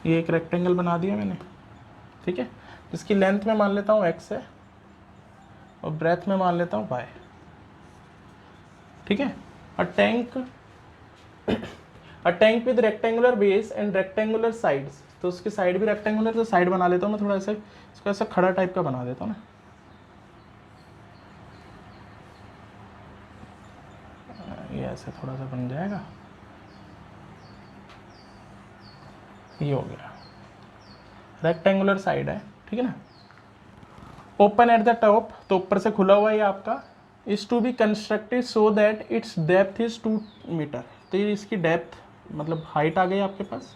Speaker 1: ये एक रेक्टेंगल बना दिया मैंने, ठीक है, जिसकी लेंथ में मान लेता हूँ x है और ब्रेथ में मान लेता हूँ y, ठीक है। A tank with rectangular base and rectangular sides, तो उसकी साइड भी रेक्टेंगुलर, तो साइड बना लेता हूँ मैं थोड़ा ऐसे, इसको ऐसा खड़ा टाइप का बना देता हूँ ना, ये ऐसे थोड़ा सा बन जाएगा, ये हो गया, रेक्टेंगुलर साइड है, ठीक है ना। ओपन एट द टॉप, तो ऊपर से खुला हुआ है आपका, is to be constructed so that its depth is 2 metre. तो ये इसकी डेप्थ मतलब हाइट आ गई आपके पास,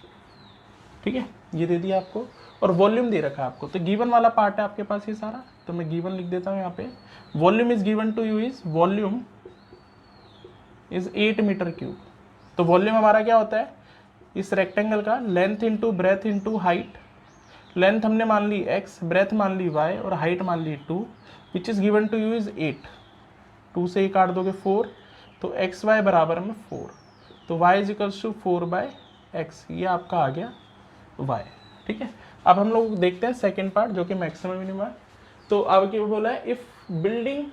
Speaker 1: ठीक है, ये दे दिया आपको, और वॉल्यूम दे रखा है आपको। तो गिवन वाला पार्ट है आपके पास ये सारा, तो मैं गिवन लिख देता हूँ यहाँ पे, volume is given to you is, volume is 8 metre cube. तो वॉल्यूम हमारा क्या होता है इस रेक्टेंगल का, length into breadth into height, length हमने मान ली x, ब्रेथ मान ली y और हाइट मान ली 2, which is given to you is 8, 2 से ही काट दोगे 4, तो एक्स वाई बराबर में 4, तो y is equals to 4/x, ये आपका आ गया y, ठीक है। अब हम लोग देखते हैं सेकेंड पार्ट जो कि मैक्सिमम मिनिमम है। तो अब क्या बोला है, if building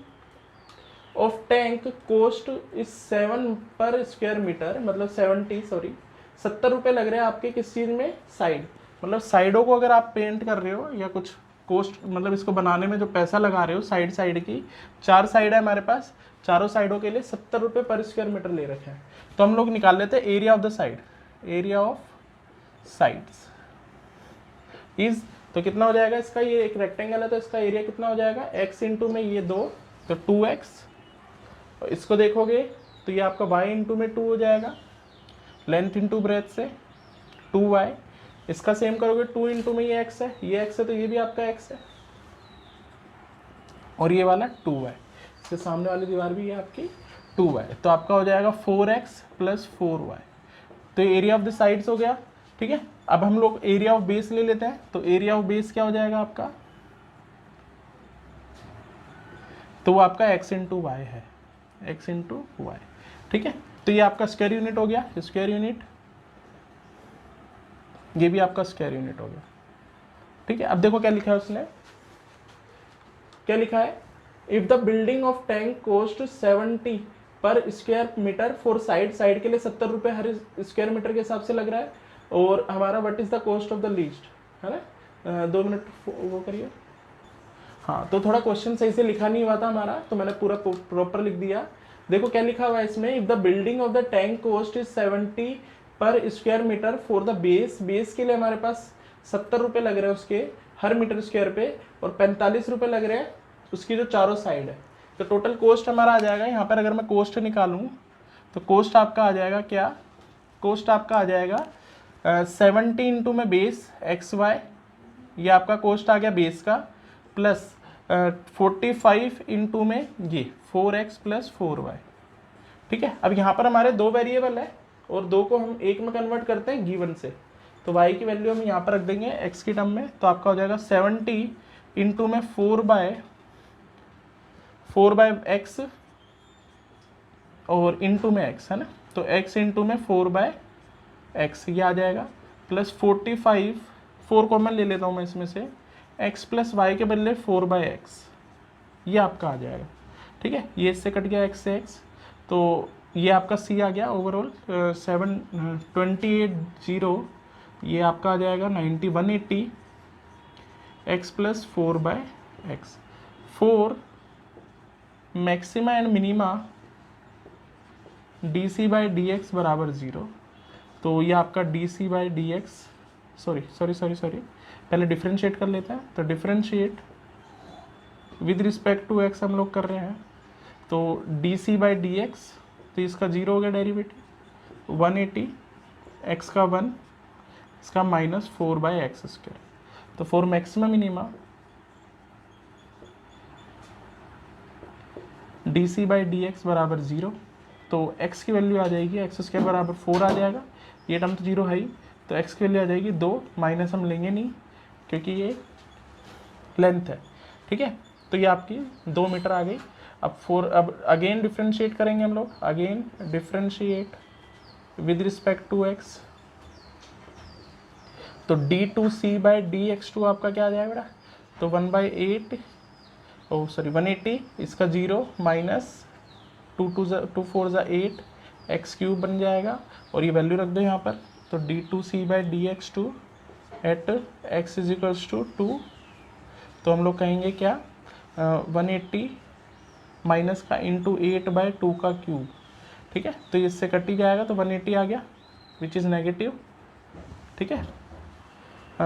Speaker 1: of tank cost is 7 per square metre, मतलब 70 रुपये लग रहे हैं आपके किस चीज़ में, साइड, मतलब साइडों को अगर आप पेंट कर रहे हो या कुछ कोस्ट, मतलब इसको बनाने में जो पैसा लगा रहे हो, साइड की 4 साइड है हमारे पास, चारों साइडों के लिए 70 रुपये पर स्क्वायर मीटर ले रखे हैं। तो हम लोग निकाल लेते हैं area of the side, area of sides is, तो कितना हो जाएगा इसका, ये एक रेक्टेंगल है तो इसका एरिया कितना हो जाएगा, x इंटू में ये 2 तो 2x, इसको देखोगे तो ये आपका y इंटू में 2 हो जाएगा, लेंथ इंटू ब्रेथ से 2y, इसका सेम करोगे 2 इंटू में ये x है, ये x है तो ये भी आपका x है, और ये वाला 2y, इससे सामने वाली दीवार भी है आपकी 2y, तो आपका हो जाएगा 4x प्लस 4y। तो एरिया ऑफ द साइड्स हो गया, ठीक है। अब हम लोग एरिया ऑफ बेस ले लेते हैं, तो एरिया ऑफ बेस क्या हो जाएगा आपका, तो वो आपका x इंटू वाई है, x इंटू वाई, ठीक है। तो ये आपका स्क्वायर यूनिट हो गया, स्क्वायर यूनिट, ये भी आपका स्क्वायर यूनिट हो गया, ठीक है। अब देखो क्या लिखा है उसने, क्या लिखा है, if the building of tank cost 70 per square metre for side के लिए 70 रुपये हर स्क्वायर मीटर के हिसाब से लग रहा है, और हमारा what is the cost of the least, है ना। 2 मिनट वो करिए। हाँ, तो थोड़ा क्वेश्चन सही से लिखा नहीं हुआ था हमारा, तो मैंने पूरा प्रॉपर लिख दिया। देखो क्या लिखा हुआ है इसमें, if the building of the tank cost is 70 per square metre for the base के लिए हमारे पास 70 रुपये लग रहे हैं उसके हर मीटर स्क्वायर पे, और 45 रुपये लग रहे हैं उसकी जो चारों साइड है। तो टोटल कॉस्ट हमारा आ जाएगा यहाँ पर, अगर मैं कॉस्ट निकालूँ तो कॉस्ट आपका आ जाएगा क्या, कॉस्ट आपका आ जाएगा 70 इंटू में बेस XY, ये आपका कॉस्ट आ गया बेस का, प्लस 45 इंटू में ये 4x प्लस 4y, ठीक है। अब यहाँ पर हमारे 2 वेरिएबल है और 2 को हम एक में कन्वर्ट करते हैं गिवन से, तो y की वैल्यू हम यहाँ पर रख देंगे x की टर्म में, तो आपका हो जाएगा 70 इंटू में 4 बाय x और इंटू में x, है ना, तो x इंटू में 4 बाय x ये आ जाएगा, प्लस 45, 4 कॉमन ले लेता हूँ मैं इसमें से, x प्लस वाई के बदले 4 बाई एक्स, ये आपका आ जाएगा, ठीक है। ये इससे कट गया x से x, तो ये आपका c आ गया ओवरऑल 728 ये आपका आ जाएगा 180 x plus 4 by x. 4 maxima and minima d by d x बराबर 0, तो ये आपका d by d x, sorry पहले डिफ्रेंशिएट कर लेते हैं, तो differentiate with respect to x हम लोग कर रहे हैं, तो डी बाई डी एक्स, तो इसका 0 हो गया डेरिवेटिव, 180 एक्स का 1, इसका माइनस 4 बाई एक्स स्क्वायर, तो for maximum minima d by d x बराबर 0, तो x की वैल्यू आ जाएगी एक्स स्क्वायर बराबर 4 आ जाएगा, ये टर्म तो 0 है ही, तो x की वैल्यू आ जाएगी 2, माइनस हम लेंगे नहीं क्योंकि ये लेंथ है, ठीक है। तो ये आपकी 2 मीटर आ गई। अब 4, अब अगेन डिफ्रेंशिएट करेंगे हम लोग, again differentiate with respect to x, तो d2c बाई dx2 आपका क्या आ जाएगा बेटा, तो 1/8 180, इसका 0 माइनस 2 4 8 एक्स क्यूब बन जाएगा, और ये वैल्यू रख दो यहाँ पर, तो d2c by dx2 at x is equals to 2, तो हम लोग कहेंगे क्या 180 माइनस का इंटू 8/2 का क्यूब, ठीक है। तो इससे कट ही जाएगा, तो 180 आ गया विच इज़ नेगेटिव, ठीक है।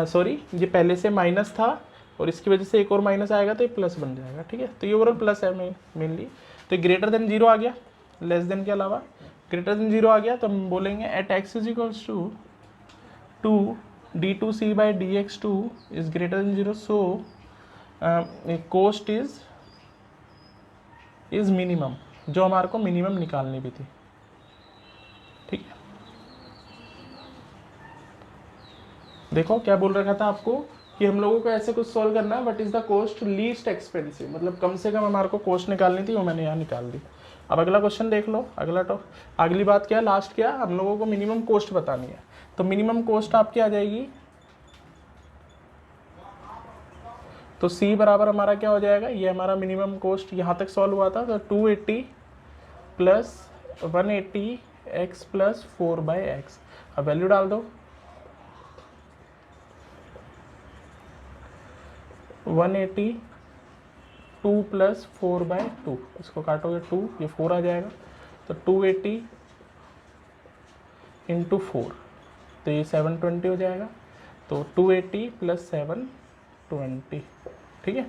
Speaker 1: सॉरी, ये पहले से माइनस था और इसकी वजह से एक और माइनस आएगा तो ये प्लस बन जाएगा, ठीक है। तो ये ओवरऑल प्लस है मेनली, तो ग्रेटर देन 0 आ गया, लेस देन के अलावा ग्रेटर देन 0 आ गया, तो हम बोलेंगे at x is equals to 2 d2c by dx2 is greater than 0, so cost is minimum, जो हमारे को मिनिमम निकालनी भी थी, ठीक है। देखो क्या बोल रखा था आपको कि हम लोगों को ऐसे कुछ सॉल्व करना है, what is the cost least expensive, मतलब कम से कम हमारे को कॉस्ट निकालनी थी, वो मैंने यहाँ निकाल दी। अब अगला क्वेश्चन देख लो, अगली बात क्या है, लास्ट क्या, हम लोगों को मिनिमम कॉस्ट बतानी है, तो मिनिमम कॉस्ट आपकी आ जाएगी, तो C बराबर हमारा क्या हो जाएगा, ये हमारा मिनिमम कॉस्ट यहाँ तक सॉल्व हुआ था, तो 280 plus 180 x plus 4 by x, अब वैल्यू डाल दो, 180 2 प्लस 4 बाई 2, इसको काटोगे 2, ये 4 आ जाएगा, तो 280 इंटू 4, तो ये 720 हो जाएगा, तो 280 प्लस 720, ठीक है।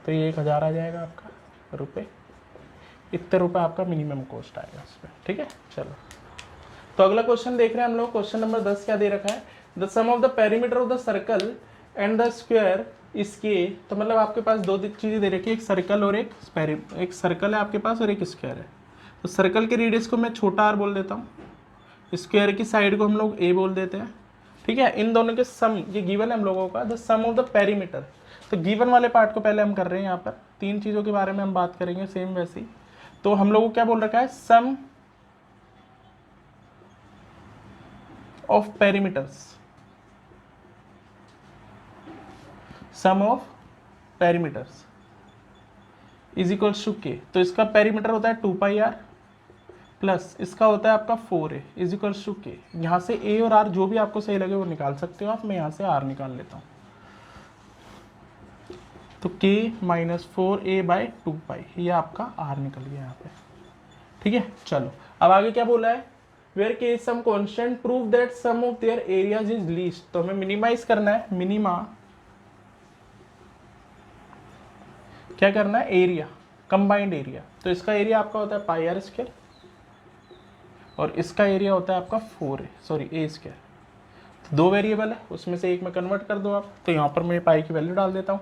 Speaker 1: तो ये 1000 आ जाएगा आपका रुपये, इतने रुपये आपका मिनिमम कॉस्ट आएगा इसमें, ठीक है। चलो, तो अगला क्वेश्चन देख रहे हैं हम लोग, क्वेश्चन नंबर 10 क्या दे रखा है, the sum of the perimeter of the circle and the square इसके, तो मतलब आपके पास दो चीज़ें दे रखी है, एक सर्कल और एक सर्कल है आपके पास और एक स्क्वायर है। तो सर्कल के रेडियस को मैं छोटा r बोल देता हूँ, स्क्वायर की साइड को हम लोग a बोल देते हैं, ठीक है। इन दोनों के सम, ये गिवन है हम लोगों का, the sum of the perimeter. तो गिवन वाले पार्ट को पहले हम कर रहे हैं, यहाँ पर तीन चीज़ों के बारे में हम बात करेंगे सेम वैसे ही। तो हम लोगों को क्या बोल रखा है, sum of perimeters, sum of perimeters is equals to k. तो इसका पेरीमीटर होता है 2πr प्लस इसका होता है आपका 4a इज इक्वल्स टू के। यहाँ से a और r जो भी आपको सही लगे वो निकाल सकते हो आप, मैं यहाँ से r निकाल लेता हूँ। तो k माइनस 4a/2π ये आपका r निकल गया यहाँ पे, ठीक है। चलो अब आगे क्या बोला है, where k is some constant prove that sum of their areas is least. तो हमें मिनिमाइज करना है, मिनिमा क्या करना है, एरिया, कंबाइंड एरिया। तो इसका एरिया आपका होता है πr² और इसका एरिया होता है आपका a²। तो दो वेरिएबल है, उसमें से एक में कन्वर्ट कर दो आप। तो यहाँ पर मैं पाई की वैल्यू डाल देता हूँ,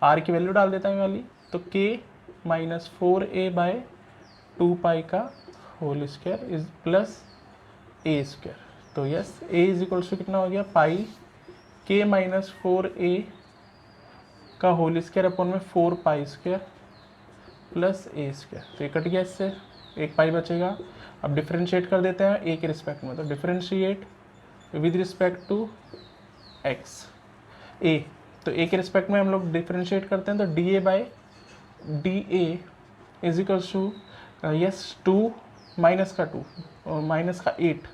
Speaker 1: r की वैल्यू डाल देता हूँ वाली। तो k माइनस 4a/2π का whole square is plus a²। तो yes a is equals to कितना हो गया, पाई k माइनस 4a का होल स्क्वायर अपॉन में 4π² प्लस a²। तो ये कट गया, इससे एक पाई बचेगा। अब डिफरेंशिएट कर देते हैं a के रिस्पेक्ट में। तो differentiate with respect to x a, तो a के रिस्पेक्ट में हम लोग डिफरेंशिएट करते हैं। तो dA is equals to yes 2 minus का 2 और माइनस का 8,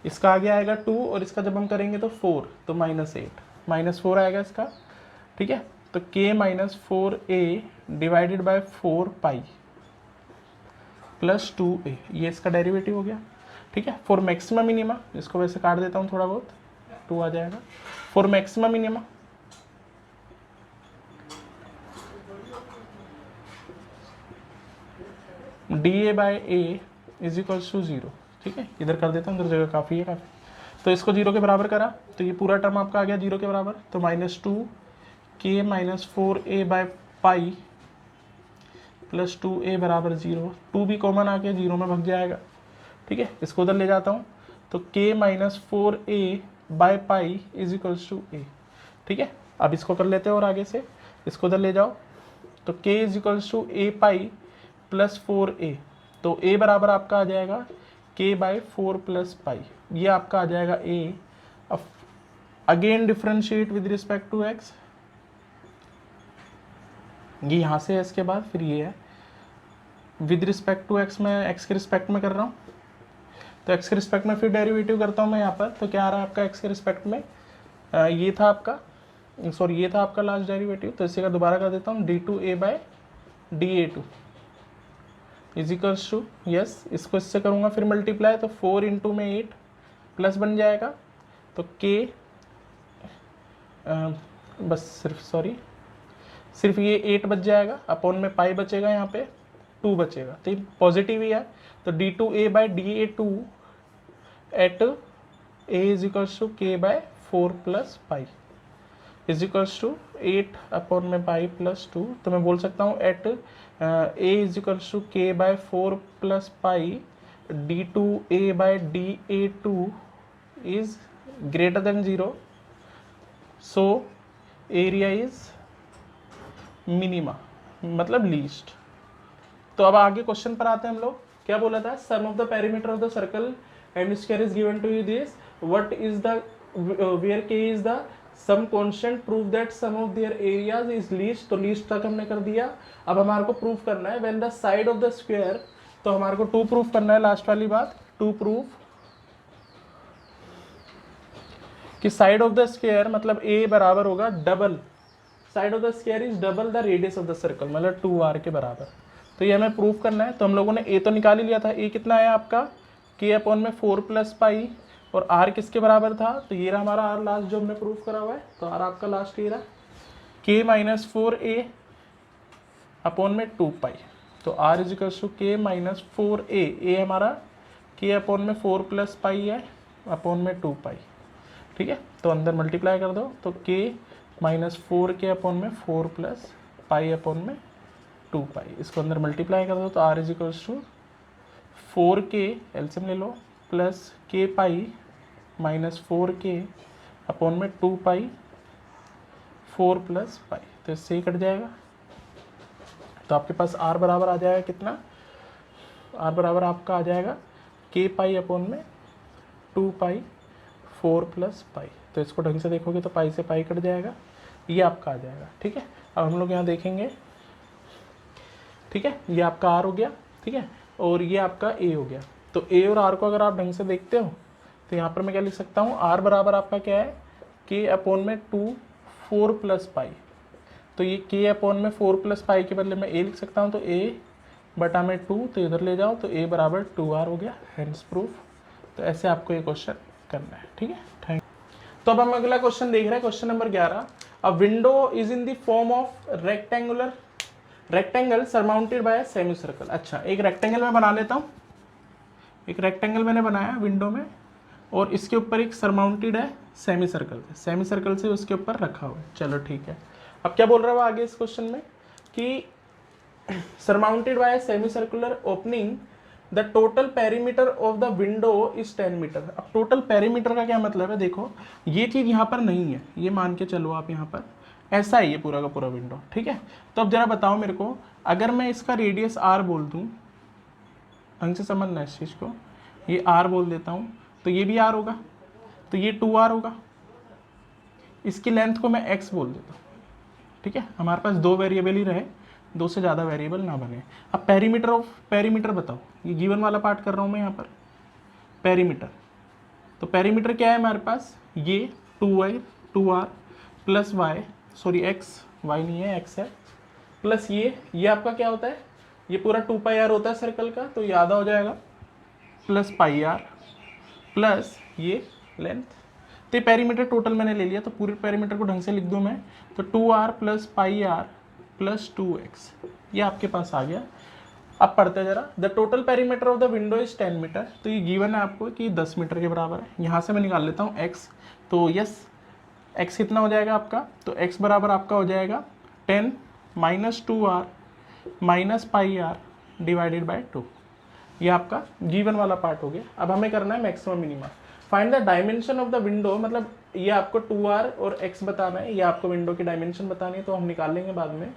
Speaker 1: इसका आगे आएगा 2 और इसका जब हम करेंगे तो 4, तो -8 -4 आएगा इसका, ठीक है। तो k minus 4a divided by 4π plus 2a, ये इसका डेरिवेटिव हो गया, ठीक है। फॉर मैक्सिमम मिनिमा, इसको वैसे काट देता हूँ थोड़ा बहुत, 2 आ जाएगा। For maximum minima dA/a is equals to 0, ठीक है। इधर कर देता हूँ, इधर जगह काफ़ी है काफ़ी। तो इसको 0 के बराबर करा, तो ये पूरा टर्म आपका आ गया 0 के बराबर। तो -2k minus 4a/π plus 2a बराबर 0। 2 भी कॉमन आ गया, 0 में भग जाएगा, ठीक है। इसको उधर ले जाता हूँ, तो k minus 4a/π is equals to a, ठीक है। अब इसको कर लेते हैं और आगे से इसको उधर ले जाओ, तो k is equals to a/π plus 4a। तो a बराबर आपका आ जाएगा k/4 प्लस π, ये आपका आ जाएगा a। अब again differentiate with respect to x, ये यहाँ से है, इसके बाद फिर ये है विद रिस्पेक्ट टू x, मैं x के रिस्पेक्ट में कर रहा हूँ। तो x के रिस्पेक्ट में फिर डेरिवेटिव करता हूँ मैं यहाँ पर। तो क्या आ रहा है आपका x के रिस्पेक्ट में, ये था आपका, सॉरी ये था आपका लास्ट डेरिवेटिव। तो इसी का दोबारा कर देता हूँ, d2a/dA2 is equals to yes, इसको इससे करूँगा फिर मल्टीप्लाई, तो 4 इंटू में 8 प्लस बन जाएगा। तो k बस सिर्फ ये 8 बच जाएगा, अपॉन में पाई बचेगा, यहाँ पे 2 बचेगा, तो ये पॉजिटिव ही है। तो d2a/dA2 at a is equals to k/4 plus pi is equals to 8 upon में पाई प्लस 2। तो मैं बोल सकता हूँ at a is equals to k/4 plus pi d2a/dA2 is greater than 0, so area is minima, मतलब लीस्ट। तो अब आगे क्वेश्चन पर आते हैं हम लोग। क्या बोला था, sum of the perimeter of the circle and square is given to you this, what is the where k is the some constant, prove that sum of their areas is least. तो लीस्ट तक हमने कर दिया। अब हमारे को प्रूव करना है when the side of the square, तो हमारे को 2 प्रूफ करना है, लास्ट वाली बात 2 प्रूफ कि साइड ऑफ द स्क्वायर मतलब a बराबर होगा double, side of the square is double the radius of the circle, मतलब 2r के बराबर। तो ये हमें प्रूफ करना है। तो हम लोगों ने a तो निकाल ही लिया था, a कितना है आपका k अपॉन में 4 प्लस पाई, और r किसके बराबर था, तो ये रहा हमारा r लास्ट जो हमने प्रूफ करा हुआ है। तो r आपका लास्ट ये रहा k माइनस 4a अपॉन में 2 पाई। तो r is equal to k minus 4a, a हमारा k अपॉन में 4 प्लस पाई है अपॉन में 2 पाई, ठीक है। तो अंदर मल्टीप्लाई कर दो, तो k माइनस 4k अपॉन में 4 प्लस पाई अपॉन में 2 पाई, इसको अंदर मल्टीप्लाई कर दो तो r is equals to 4k LCM ले लो plus k pi minus 4k upon में 2 पाई 4 प्लस पाई, तो इससे ही कट जाएगा। तो आपके पास r बराबर आ जाएगा कितना, r बराबर आपका आ जाएगा k पाई अपॉन में 2 पाई 4 प्लस पाई। तो इसको ढंग से देखोगे तो पाई से पाई कट जाएगा, ये आपका आ जाएगा। ठीक है, अब हम लोग यहाँ देखेंगे। ठीक है, ये आपका r हो गया। ठीक है, और ये आपका a हो गया। तो a और r को अगर आप ढंग से देखते हो तो यहाँ पर मैं क्या लिख सकता हूँ, r बराबर आपका क्या है k अपॉन में 2 4 प्लस पाई। तो ये k अपॉन में 4 प्लस पाई के बदले में a लिख सकता हूँ, तो a बटा में 2, तो इधर ले जाओ तो a बराबर 2r हो गया, हेंस प्रूफ। तो ऐसे आपको ये क्वेश्चन करना है। ठीक है, थैंक। तो अब हम अगला क्वेश्चन देख रहे हैं, question number 11। A window is in the form of rectangle surmounted by semi circle. अच्छा, एक रेक्टेंगल मैं बना लेता हूँ, एक रेक्टेंगल मैंने बनाया विंडो में, और इसके ऊपर एक सरमाउंटेड है सेमी सर्कल, सेमी सर्कल से उसके ऊपर रखा हुआ है। चलो ठीक है, अब क्या बोल रहा है वो आगे इस क्वेश्चन में कि surmounted by semi circular opening the total perimeter of the window is 10 metre. अब टोटल पेरीमीटर का क्या मतलब है, देखो ये चीज़ यहाँ पर नहीं है, ये मान के चलो आप, यहाँ पर ऐसा ही है पूरा का पूरा विंडो। ठीक है, तो अब जरा बताओ मेरे को, अगर मैं इसका रेडियस r बोल दूँ, ढंग से समझना इस चीज़ को, ये r बोल देता हूँ तो ये भी r होगा, तो ये 2r होगा। इसकी लेंथ को मैं x बोल देता हूँ। ठीक है, हमारे पास दो वेरिएबल ही रहे, दो से ज़्यादा वेरिएबल ना बने। अब पेरीमीटर बताओ, ये गिवन वाला पार्ट कर रहा हूँ मैं यहाँ पर, पेरीमीटर। तो पेरीमीटर क्या है हमारे पास, ये 2r plus y, sorry x, y नहीं है x है, प्लस ये आपका क्या होता है, ये पूरा 2 पाई r होता है सर्कल का, तो ये आधा हो जाएगा, प्लस पाई r प्लस ये लेंथ। तो ये पेरीमीटर टोटल मैंने ले लिया, तो पूरे पेरीमीटर को ढंग से लिख दूँ मैं, तो 2r plus pi r plus 2x, ये आपके पास आ गया। अब पढ़ते हैं जरा, the total perimeter of the window is 10 metre. तो ये गिवन है आपको कि 10 मीटर के बराबर है। यहाँ से मैं निकाल लेता हूँ x, तो यस x कितना हो जाएगा आपका, तो x बराबर आपका हो जाएगा 10 minus 2r minus pi r divided by 2। ये आपका गिवन वाला पार्ट हो गया। अब हमें करना है maximum minima, find the dimension of the window, मतलब ये आपको 2r और x बताना है, ये आपको विंडो की डायमेंशन बतानी है, तो हम निकाल लेंगे बाद में।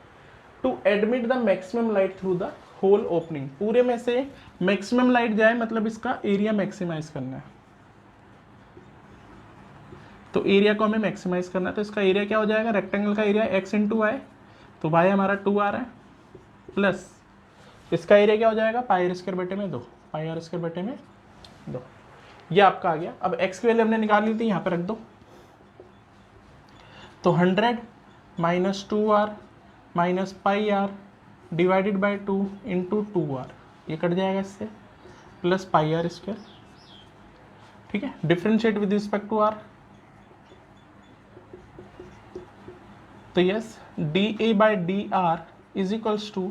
Speaker 1: To admit the maximum light through the whole opening, पूरे में से मैक्सिमम लाइट जाए, मतलब इसका एरिया मैक्सिमाइज करना है, तो एरिया को हमें मैक्सिमाइज करना है। तो इसका एरिया क्या हो जाएगा, रेक्टेंगल का एरिया x इंटू वाई, तो y हमारा 2r है, प्लस इसका एरिया क्या हो जाएगा, पाई r स्क्वायर बटे में 2, पाई r स्क्वायर बटे में 2, ये आपका आ गया। अब x की वैल्यू हमने निकाल ली थी, यहाँ पे रख दो, तो 100 minus 2r minus pi r divided by 2 into 2r, ये कट जाएगा इससे, प्लस पाई r स्क्वायर। ठीक है, differentiate with respect to r, तो yes dA by dr is equals to,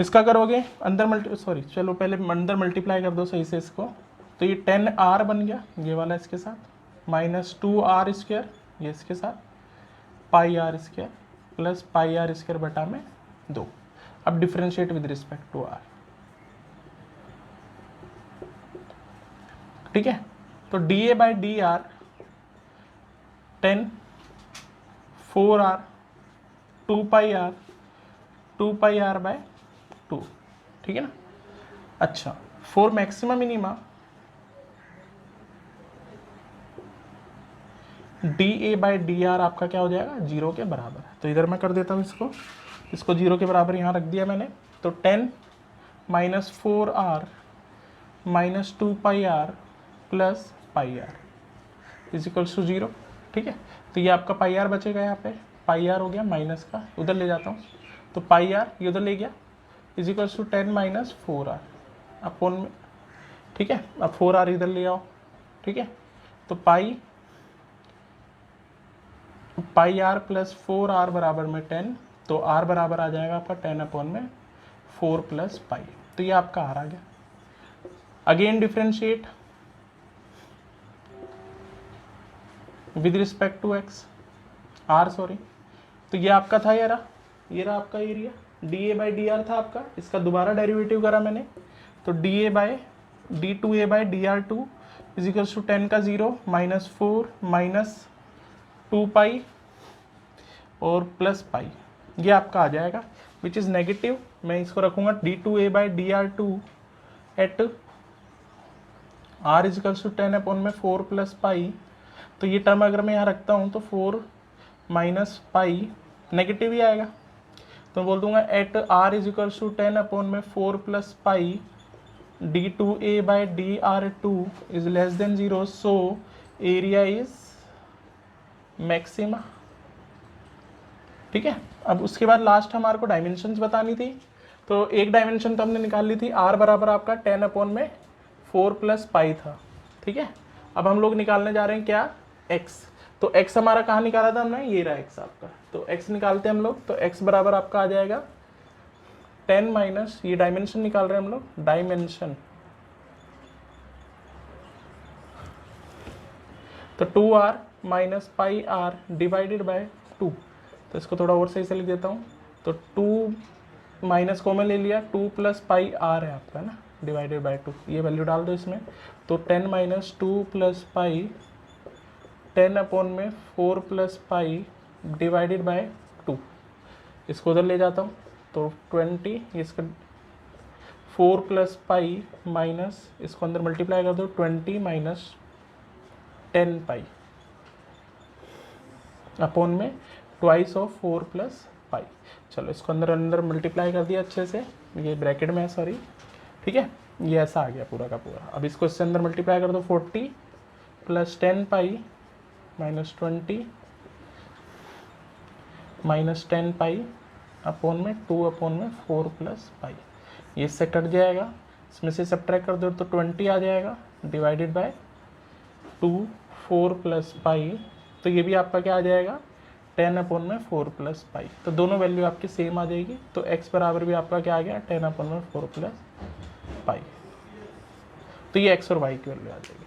Speaker 1: इसका करोगे अंदर चलो पहले अंदर मल्टीप्लाई कर दो सही से इसको, तो ये 10r बन गया ये वाला इसके साथ, माइनस 2r स्क्वायर ये इसके साथ, pi r square plus pi r square बटा में 2। अब differentiate with respect to r। ठीक है, तो dA by dr 10 4r 2 pi r by 2। ठीक है ना। अच्छा, for maximum minima dA by dr आपका क्या हो जाएगा, 0 के बराबर है। तो इधर मैं कर देता हूँ इसको 0 के बराबर यहाँ रख दिया मैंने, तो 10 minus 4r minus 2 pi r plus pi r is equals to 0। ठीक है, तो ये आपका पाई r बचेगा, यहाँ पे पाई r हो गया माइनस का, उधर ले जाता हूँ, तो पाई r ये उधर ले गया, is equals to 10 minus 4r upon में। ठीक है, अब 4r इधर ले आओ। ठीक है, तो पाई r प्लस 4r बराबर में 10, तो r बराबर आ जाएगा आपका 10 अपॉन में 4 प्लस पाई, तो ये आपका r आ गया। Again differentiate with respect to x, r sorry, तो ये आपका था ये रहा आपका area, d a by d r था आपका, इसका दोबारा डेरिवेटिव करा मैंने, तो d a by d two a by d r two is equals to 10 का 0 -4 माइनस 2 पाई और प्लस पाई, ये आपका आ जाएगा विच इज़ नेगेटिव। मैं इसको रखूँगा d two a by d r two at r is equals to 10 upon में 4 प्लस पाई, तो ये टर्म अगर मैं यहाँ रखता हूँ तो 4 माइनस पाई नेगेटिव ही आएगा, तो मैं बोल दूंगा at r is equals to 10 upon में 4 plus pi d two a by d r two is less than 0, so area is maxima. ठीक है, अब उसके बाद लास्ट हमारे को डायमेंशंस बतानी थी, तो एक डायमेंशन तो हमने निकाल ली थी, आर बराबर आपका 10 अपॉन में 4 प्लस पाई था। ठीक है, अब हम लोग निकालने जा रहे हैं क्या, एक्स, तो x हमारा कहाँ निकाला था हमने, ये रहा x आपका, तो x निकालते हैं हम लोग, तो x बराबर आपका आ जाएगा 10 माइनस, ये डायमेंशन निकाल रहे हैं हम लोग, डायमेंशन, तो 2r minus pi r divided by 2, तो इसको थोड़ा और सही से लिख देता हूँ, तो 2 माइनस कॉमन ले लिया, 2 प्लस पाई आर है आपका ना, डिवाइडेड बाय 2, ये वैल्यू डाल दो इसमें, तो 10 माइनस 2 प्लस पाई 10 अपॉन में 4 प्लस पाई डिवाइडेड बाय 2, इसको उधर ले जाता हूँ, तो 20, इसका 4 प्लस पाई माइनस इसको अंदर मल्टीप्लाई कर दो, 20 माइनस 10 पाई अपॉन में ट्वाइस ऑफ 4 प्लस पाई। चलो इसको अंदर मल्टीप्लाई कर दिया अच्छे से, ये ब्रैकेट में है सॉरी, ठीक है, ये ऐसा आ गया पूरा का पूरा। अब इसको इससे अंदर मल्टीप्लाई कर दो, 40 plus 10 pi minus 20 minus 10 pi upon में 2 अपॉन में 4 प्लस पाई, ये इससे कट जाएगा, इसमें से सब्ट्रैक्ट कर दो तो 20 आ जाएगा डिवाइडेड बाय 2 4 प्लस पाई, तो ये भी आपका क्या आ जाएगा 10 अपॉन में 4 प्लस पाई, तो दोनों वैल्यू आपकी सेम आ जाएगी, तो x बराबर भी आपका क्या आ गया 10 अपॉन में 4 प्लस पाई, तो ये x और y की वैल्यू आ जाएगी।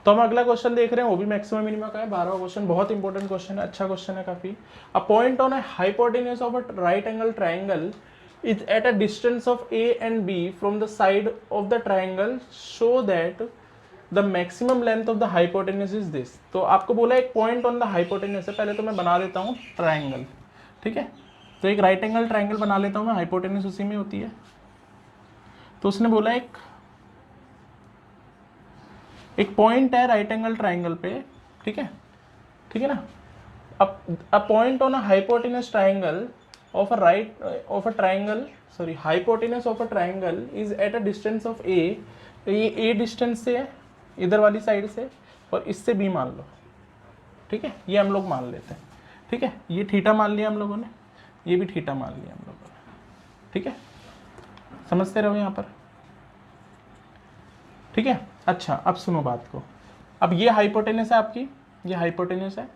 Speaker 1: तो हम अगला क्वेश्चन देख रहे हैं, वो भी मैक्सिमम मिनिमम का है, 12वां क्वेश्चन, बहुत इंपॉर्टेंट क्वेश्चन है, अच्छा क्वेश्चन है काफी। A point on a hypotenuse of a right angle triangle is at a distance of a and b from the side of the triangle, show that the maximum length of the hypotenuse is this। तो आपको बोला एक पॉइंट ऑन द हाइपोटेन्यूज है, पहले तो मैं बना देता हूँ ट्राइंगल, ठीक है, तो एक राइट एंगल ट्राइंगल बना लेता हूँ मैं, हाइपोटेन्यूज उसी में होती है, तो उसने बोला एक पॉइंट है राइट एंगल ट्राइंगल पे, ठीक है ना, a point on a hypotenuse triangle of a triangle hypotenuse of a triangle is at a distance of a, तो ये a डिस्टेंस से है इधर वाली साइड से, और इससे b मान लो, ठीक है, ये हम लोग मान लेते हैं, ठीक है, ये थीटा मान लिया हम लोगों ने, ये भी थीटा मान लिया हम लोगों ने, ठीक है, समझते रहो यहाँ पर, ठीक है। अच्छा अब सुनो बात को, अब ये हाइपोटेन्यूज है आपकी, ये हाइपोटेन्यूज है,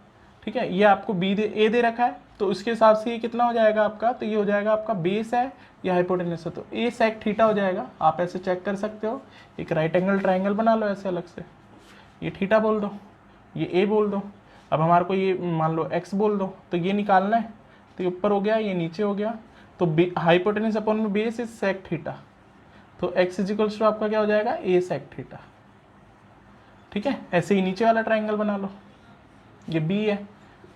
Speaker 1: ठीक है, ये आपको ए दे रखा है, तो उसके हिसाब से ये कितना हो जाएगा आपका, तो ये हो जाएगा आपका बेस है, ये हाइपोटेन्यूज है, तो ए सेक थीटा हो जाएगा, आप ऐसे चेक कर सकते हो, एक राइट एंगल ट्राइंगल बना लो ऐसे अलग से, ये थीटा बोल दो, ये ए बोल दो, अब हमारे को ये मान लो एक्स बोल दो, तो ये निकालना है, तो ये ऊपर हो गया, ये नीचे हो गया, तो हाइपोटेन्यूज अपॉन में बेस इज सेक थीटा, तो एक्स इज इक्वल्स टू आपका क्या हो जाएगा ए सेक थीटा, ठीक है। ऐसे ही नीचे वाला ट्राइंगल बना लो, ये बी है,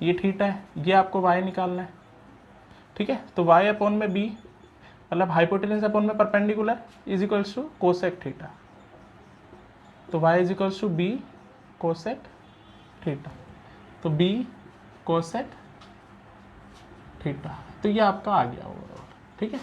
Speaker 1: ये थीटा है, ये आपको y निकालना है, ठीक है, तो y अपॉन में b मतलब हाइपोटेन्यूज अपॉन में perpendicular is equals to cosec theta, तो y is equals to b cosec theta, तो b कोसेक थीटा, तो ये आपका आ गया ओवरऑल, ठीक है।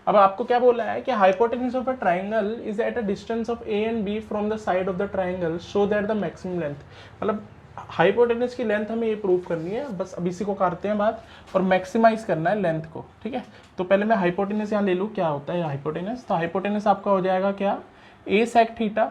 Speaker 1: अब आपको क्या बोला है कि hypotenuse of a triangle is at a distance of a and b from the side of the triangle, show that the maximum length, मतलब हाइपोटेन्यूज की लेंथ हमें ये प्रूव करनी है, बस अब इसी को करते हैं बात, और मैक्सिमाइज करना है लेंथ को, ठीक है। तो पहले मैं हाइपोटेन्यूज यहाँ ले लूँ, क्या होता है हाइपोटेन्यूज, तो हाइपोटेन्यूज आपका हो जाएगा क्या a sec theta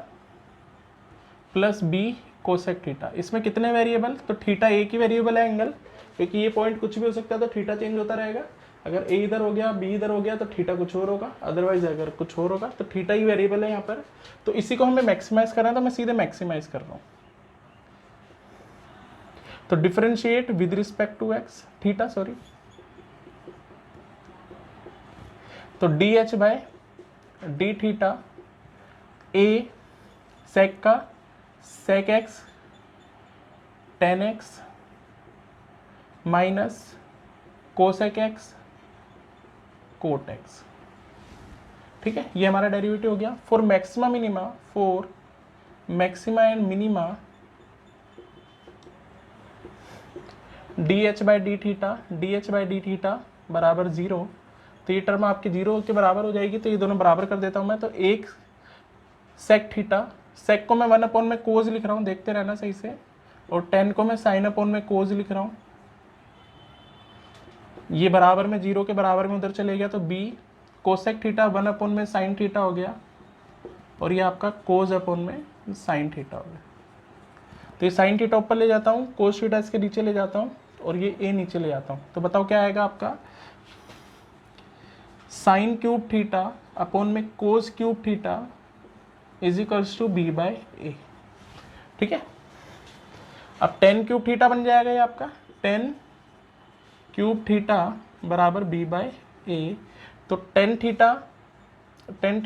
Speaker 1: plus b cosec theta, इसमें कितने वेरिएबल, तो थीटा एक ही वेरिएबल है एंगल, क्योंकि ये पॉइंट कुछ भी हो सकता है, तो थीटा चेंज होता रहेगा, अगर ए इधर हो गया बी इधर हो गया तो थीटा कुछ और होगा, अदरवाइज अगर कुछ और होगा तो थीटा ही वेरिएबल है यहाँ पर, तो इसी को हमें मैक्सिमाइज करना है, तो मैं सीधे मैक्सिमाइज कर रहा हूँ, तो differentiate with respect to x theta, sorry, तो d h by d theta a sec का sec x tan x minus cosec x cot x. ठीक है, ये हमारा डेरिवेटिव हो गया। For maxima minima, for maxima and minima d h by d theta बराबर 0, तो ये टर्म आपके 0 के बराबर हो जाएगी, तो ये दोनों बराबर कर देता हूँ मैं। तो एक सेक थीटा, सेक को मैं 1 अपॉन में कोज लिख रहा हूँ, देखते रहना सही से, और 10 को मैं साइन अपॉन में कोज लिख रहा हूँ। ये बराबर में 0 के बराबर में उधर चले गया, तो बी कोसेक थीटा 1 अपॉन में साइन थीटा हो गया, और ये आपका कोज अपॉन में साइन थीटा हो गया। तो ये साइन थीटा ऊपर ले जाता हूँ, कोस थीटा इसके नीचे ले जाता हूँ, और ये ए नीचे ले जाता हूँ। तो बताओ क्या आएगा आपका, साइन क्यूब थीटा अपॉन में cos cube theta is equals to b by a. ठीक है, अब 10 क्यूब थीटा बन जाएगा ये आपका, 10 क्यूब थीटा बराबर बी बाय ए। तो 10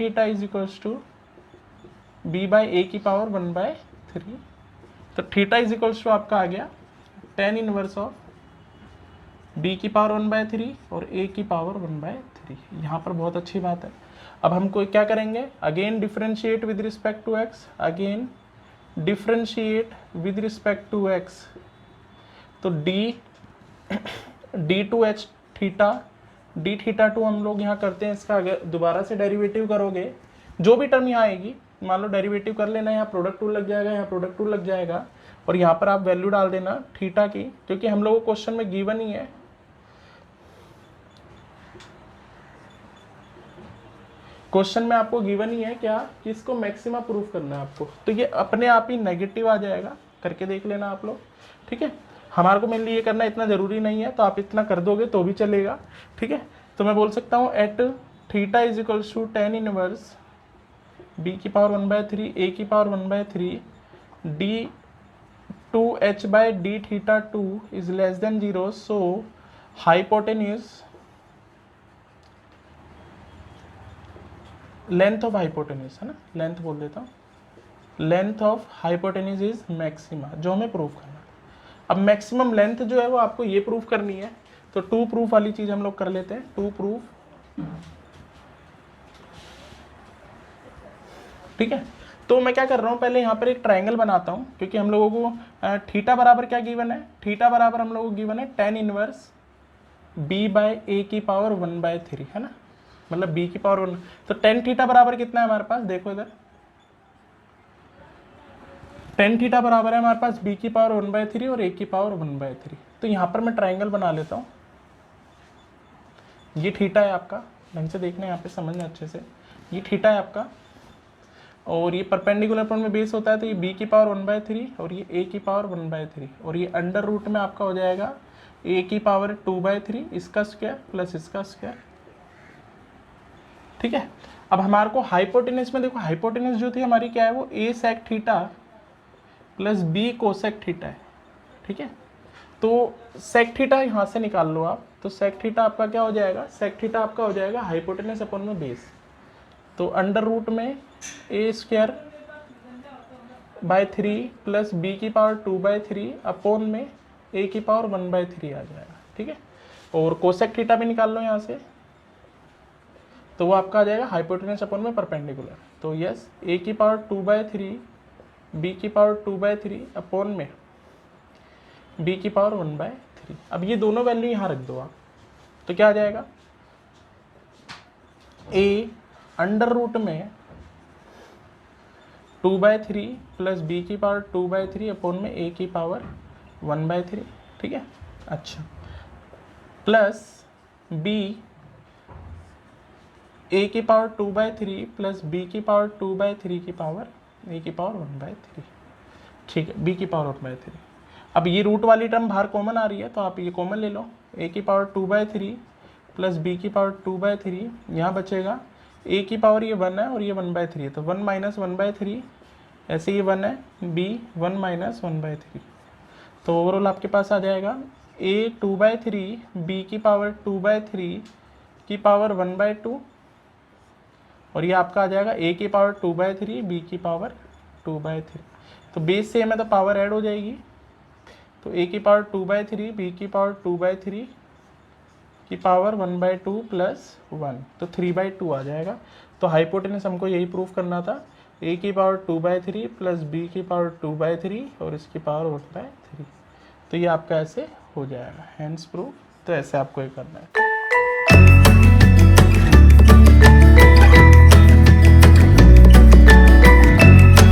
Speaker 1: theta is equals to b by a की पावर 1/3। तो थीटा इज इक्वल्स टू आपका आ गया 10 इनवर्स ऑफ बी की पावर 1/3 और ए की पावर 1/3। यहाँ पर बहुत अच्छी बात है। अब हमको क्या करेंगे, again differentiate with respect to x, again differentiate with respect to x. तो d two h theta d theta two हम लोग यहाँ करते हैं इसका, अगर दोबारा से डेरिवेटिव करोगे जो भी टर्म यहाँ आएगी, मान लो डेरिवेटिव कर लेना, यहाँ प्रोडक्ट टूल लग जाएगा, यहाँ प्रोडक्ट टूल लग जाएगा, और यहाँ पर आप वैल्यू डाल देना थीटा की, क्योंकि हम लोगों को क्वेश्चन में गिवन ही है। क्वेश्चन में आपको गिवन ही है क्या, कि इसको मैक्सिमा प्रूफ करना है आपको, तो ये अपने आप ही नेगेटिव आ जाएगा, करके देख लेना आप लोग। ठीक है, हमारे को मेनली ये करना इतना ज़रूरी नहीं है, तो आप इतना कर दोगे तो भी चलेगा। ठीक है, तो मैं बोल सकता हूँ at theta is equals to 10 inverse b की पावर 1/3 ए की power 1/3 d two h by d theta two is less than 0, so hypotenuse length of hypotenuse है ना, लेंथ बोल देता हूँ, length of hypotenuse is maxima, जो हमें प्रूफ करना है। अब मैक्सिमम लेंथ जो है वो आपको ये प्रूफ करनी है, तो टू प्रूफ वाली चीज हम लोग कर लेते हैं, टू प्रूफ। ठीक है, तो मैं क्या कर रहा हूँ, पहले यहाँ पर एक ट्रायंगल बनाता हूँ, क्योंकि हम लोगों को थीटा बराबर क्या गिवन है, थीटा बराबर हम लोगों को गिवन है 10 इनवर्स बी बाय ए की पावर 1/3 है ना, मतलब बी की पावर 1। तो 10 थीटा बराबर कितना है हमारे पास, देखो इधर 10 थीटा बराबर है हमारे पास बी की पावर 1/3 और ए की पावर 1/3। तो यहाँ पर मैं ट्राइंगल बना लेता हूँ, ये थीटा है आपका, ढंग से देखना यहाँ पे समझना अच्छे से, ये थीटा है आपका, और ये परपेंडिकुलर पॉइंट में बेस होता है, तो ये बी की पावर 1/3 और ये ए की पावर 1/3, और ये अंडर रूट में आपका हो जाएगा ए की पावर 2/3 इसका स्क्वायर प्लस इसका स्क्वायर। ठीक है, अब हमारे को हाइपोटेनस में देखो, हाइपोटेनस जो थी हमारी क्या है, वो a sec theta plus b cosec theta है। ठीक है, तो सेक थीटा यहाँ से निकाल लो आप, तो सेक थीटा आपका क्या हो जाएगा, सेक थीटा आपका हो जाएगा हाइपोटेनस अपॉन में बेस, तो अंडर रूट में ए स्क्वायर बाय 3 प्लस बी की पावर 2/3 अपॉन में ए की पावर 1/3 आ जाएगा। ठीक है, और कोसेक थीटा भी निकाल लो यहाँ से, तो वो आपका आ जाएगा हाइपोटेनस अपॉन में परपेंडिकुलर। तो यस, ए की पावर 2/3 बी की पावर 2/3 अपॉन में बी की पावर 1/3। अब ये दोनों वैल्यू यहाँ रख दो आप, तो क्या आ जाएगा, ए अंडर रूट में 2/3 प्लस बी की पावर 2/3 अपॉन में ए की पावर 1/3। ठीक है, अच्छा, प्लस बी ए की पावर 2/3 प्लस बी की पावर 2/3 की पावर ए की पावर 1/3। ठीक है, बी की पावर 1/3। अब ये रूट वाली टर्म बाहर कॉमन आ रही है, तो आप ये कॉमन ले लो, ए की पावर 2/3 प्लस बी की पावर 2/3, यहाँ बचेगा ए की पावर ये 1 है और ये 1/3 है, तो 1 - 1/3, ऐसे ये 1 है, बी 1 - 1/3। तो ओवरऑल आपके पास आ जाएगा a 2/3 b की पावर 2/3 की पावर 1/2 और ये आपका आ जाएगा a की पावर 2/3 b की पावर 2/3। तो बेस सेम है तो पावर ऐड हो जाएगी, तो a की पावर 2/3 b की पावर 2/3 की पावर 1/2 प्लस 1, तो 3/2 आ जाएगा। तो हाइपोटेनस हमको यही प्रूफ करना था, a की पावर 2/3 प्लस b की पावर 2/3 और इसकी पावर 1/3। तो ये आपका ऐसे हो जाएगा, हैंड्स प्रूफ। तो ऐसे आपको ये करना है।